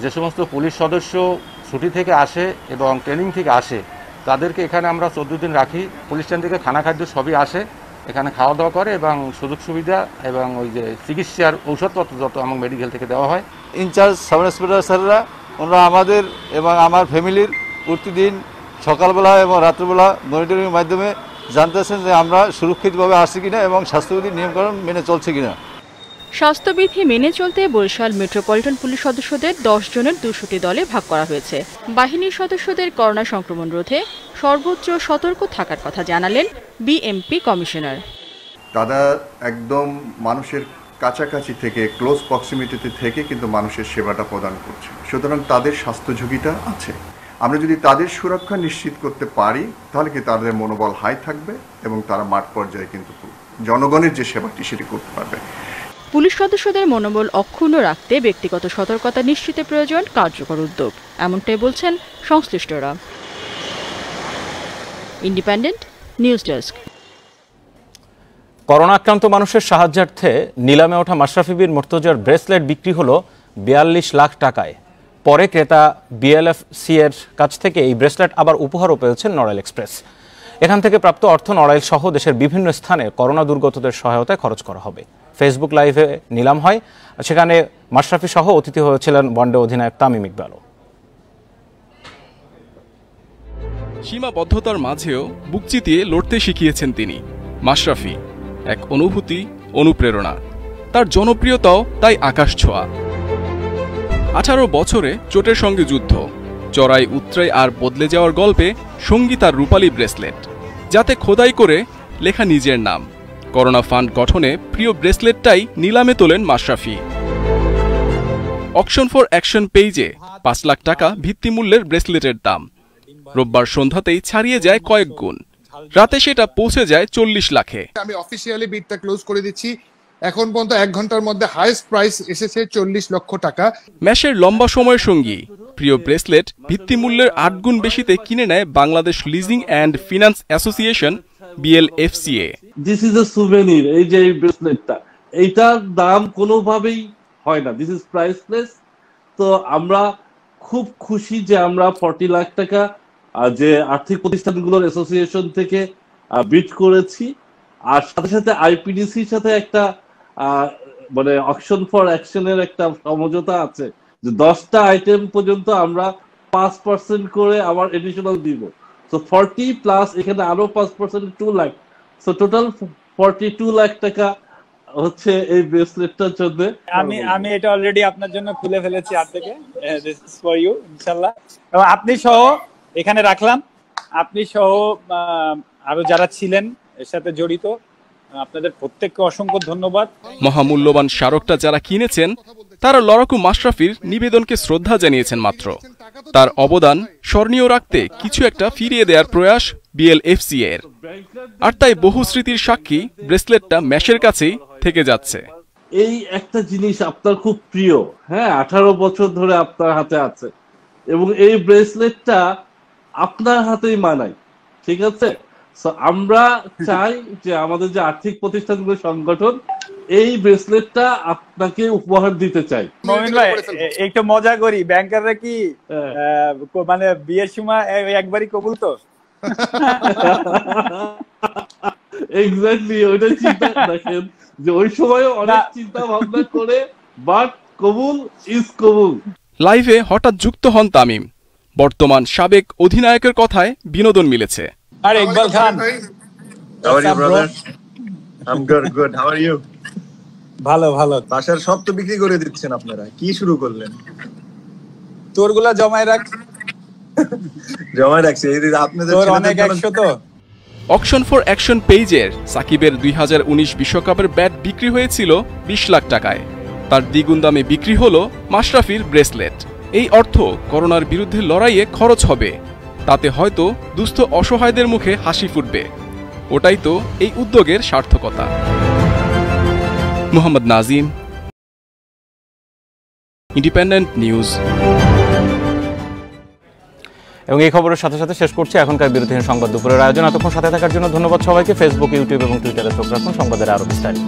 যে সমস্ত পুলিশ সদস্য ছুটি থেকে আসে এবং ট্রেনিং থেকে আসে তাদেরকে এখানে আমরা 14 দিন রাখি। পুলিশ স্টেশন থেকে খানা খাদ্য সবই আসে, এখানে খাওয়া দাওয়া করে এবং সুযোগ সুবিধা এবং ওই যে চিকিৎসার ঔষধপত্র যত আমার মেডিকেল থেকে দেওয়া হয়। ইনচার্জ সাব ইন্সপেক্টর স্যাররা ওনারা আমাদের এবং আমার ফ্যামিলির প্রতিদিন সকালবেলা এবং রাত্রিবেলা মনিটরিংয়ের মাধ্যমে জানতেছেন যে আমরা সুরক্ষিতভাবে আসছি কিনা এবং স্বাস্থ্যবিধির নিয়মকানুন মেনে চলছে কিনা। স্বাস্থ্যবিধি মেনে চলতে বরিশাল মেট্রোপলিটন পুলিশ সদস্যদের 10 জনের 200টি দলে ভাগ করা হয়েছে। বাহিনীর সদস্যদের করোনা সংক্রমণ রোধে সর্বোচ্চ সতর্ক থাকার কথা জানালেন বিএমপি কমিশনার। তারা একদম মানুষের কাছাকাছি থেকে ক্লোজ প্রক্সিমিটিতে থেকে কিন্তু মানুষের সেবাটা প্রদান করছে, সুতরাং তাদের স্বাস্থ্য ঝুঁকিটা আছে। আমরা যদি তাদের সুরক্ষা নিশ্চিত করতে পারি তাহলে কি তাদের মনোবল হাই থাকবে এবং তারা মাঠ পর্যায়ে কিন্তু জনগণের যে সেবাটি সেটি করতে পারবে। পুলিশ সদস্যদের মনোবল অক্ষুণ্ণ রাখতে ব্যক্তিগত সতর্কতা নিশ্চিতের প্রয়োজন কার্যকর উদ্যোগ, এমনটাই বলছেন সংশ্লিষ্টরা। Independent news desk. করোনা আক্রান্ত মানুষের সাহায্যার্থে নিলামে ওঠা মাশরাফি বিন মুর্তজার ব্রেসলেট বিক্রি হলো 42 লাখ টাকায়। পরে ক্রেতা বিএলএফসি এর কাছ থেকে এই ব্রেসলেট আবার উপহারও পেয়েছেন নড়াইল এক্সপ্রেস। এখান থেকে প্রাপ্ত অর্থ নড়াইল সহ দেশের বিভিন্ন স্থানে করোনা দুর্গতদের সহায়তায় খরচ করা হবে। ফেসবুক লাইভে নিলাম হয়, সেখানে মাশরাফি সহ অতিথি হয়েছিলেন ওয়ানডে অধিনায়ক তামিম ইকবালও। সীমাবদ্ধতার মাঝেও বুক চিতিয়ে লড়তে শিখিয়েছেন তিনি। মাশরাফি এক অনুভূতি, অনুপ্রেরণা। তার জনপ্রিয়তাও তাই আকাশ ছোঁয়া। 18 বছরে চোটের সঙ্গে যুদ্ধ, চড়াই উতরাই আর বদলে যাওয়ার গল্পে সঙ্গী তার রূপালী ব্রেসলেট, যাতে খোদাই করে লেখা নিজের নাম। করোনা ফান্ড গঠনে প্রিয় ব্রেসলেটটাই নিলামে তোলেন মাশরাফি। অকশন ফর অ্যাকশন পেজে 5 লাখ টাকা ভিত্তিমূল্যের ব্রেসলেটের দাম। রোববার সন্ধ্যাতেই ছাড়িয়ে যায় কয়েক গুণ, রাতে সেটা পৌঁছে যায় 40 লাখে। আমি অফিসিয়ালি বিডটা ক্লোজ করে দিচ্ছি। এখন পর্যন্ত 1 ঘন্টার মধ্যে হাইয়েস্ট প্রাইস এসেছে 40 লক্ষ টাকা। ম্যাশের লম্বা সময়ের সঙ্গী প্রিয় ব্রেসলেট ভিত্তিমূল্যের 8 গুণ বেশিতে কিনে নেয় Bangladesh leasing and finance association BLFCA। This is a souvenir. এই যে এই ব্রেসলেটটা, এইটার দাম কোনোভাবেই হয় না, দিস ইজ প্রাইসলেস। তো আমরা খুব খুশি যে আমরা 40 লাখ টাকা যে আর্থিক প্রতিষ্ঠানগুলোর অ্যাসোসিয়েশন থেকে বিড করেছি। আর সাথে সাথে আইপিডিসির সাথে একটা মানে অকশন ফর অ্যাকশনের একটা সমঝোতা আছে যে 10টা আইটেম পর্যন্ত আমরা 5% করে আবার এডিশনাল দিব। সো 40 প্লাস এখানে আরো 5% 2 লাখ, সো টোটাল 42 লাখ টাকা হচ্ছে এই ব্রেসলেটটার জন্য। আমি এটা অলরেডি আপনার জন্য খুলে ফেলেছি হাত থেকে। দিস ইজ ফর ইউ ইনশাআল্লাহ। এবং আপনি সহ এখানে রাখলাম, আপনি সহ আরো যারা ছিলেন এর সাথে জড়িত, আপনাদের প্রত্যেককে অসংখ্য ধন্যবাদ। মহামূল্যবান স্মারকটা যারা কিনেছেন তারা লড়াকু মাশরাফির নিবেদনকে শ্রদ্ধা জানিয়েছেন মাত্র। তার অবদান স্মরণীয় রাখতে কিছু একটা ফিরিয়ে দেওয়ার প্রয়াস BLFCA এর। আর তাই বহু স্মৃতির সাক্ষী ব্রেসলেটটা ম্যাশের কাছেই থেকে যাচ্ছে। এই একটা জিনিস আপনার খুব প্রিয়, হ্যাঁ, 18 বছর ধরে আপনার হাতে আছে এবং এই ব্রেসলেটটা আপনার হাতেই মানায়, ঠিক আছে? সো আমরা চাই যে আমাদের যে আর্থিক প্রতিষ্ঠানগুলো সংগঠন এই ব্রেসলেটটা আপনাকে উপহার দিতে চাই। মমিন ভাই একটু মজা করি, ব্যাংকাররা কি মানে বিয়ের সময় একবারই কবুল তো? এক্স্যাক্টলি, ওইটা চিন্তা দেখেন যে ওই সময় অনেক চিন্তা ভাবনা করে, বাট কবুল ইজ কবুল। লাইভে হঠাৎ যুক্ত হন তামিম। বর্তমান সাবেক অধিনায়কের কথায় বিনোদন মিলেছে। আর ইকবাল খান, How are you, brother? I'm good. How are you? ভালো ভালো। বাসার সব তো বিক্রি করে দিচ্ছেন আপনারা, কি শুরু করলেন? তোরগুলা জমায় রাখ। জমায় রাখছি, এই আপনাদের তোর অনেক 100 তো। অকশন ফর অ্যাকশন পেজের সাকিবের 2019 বিশ্বকাপের ব্যাট বিক্রি হয়েছিল 20 লাখ টাকায়। তার দ্বিগুণ দামে বিক্রি হলো মাশরাফির ব্রেসলেট। এই অর্থ করোনার বিরুদ্ধে লড়াইয়ে খরচ হবে, তাতে হয়তো দুস্থ অসহায়দের মুখে হাসি ফুটবে। ওটাই তো এই উদ্যোগের সার্থকতা। Mohammad Nazim, independent news. এবং এই খবরের সাথে সাথে শেষ করছি এখনকার বিরতিহীন সংবাদ দুপুরের আয়োজন। এতক্ষণ সাথে থাকার জন্য ধন্যবাদ সবাইকে। ফেসবুক, ইউটিউব এবং টুইটারে চোখ রাখুন সংবাদের আরো বিস্তারিত।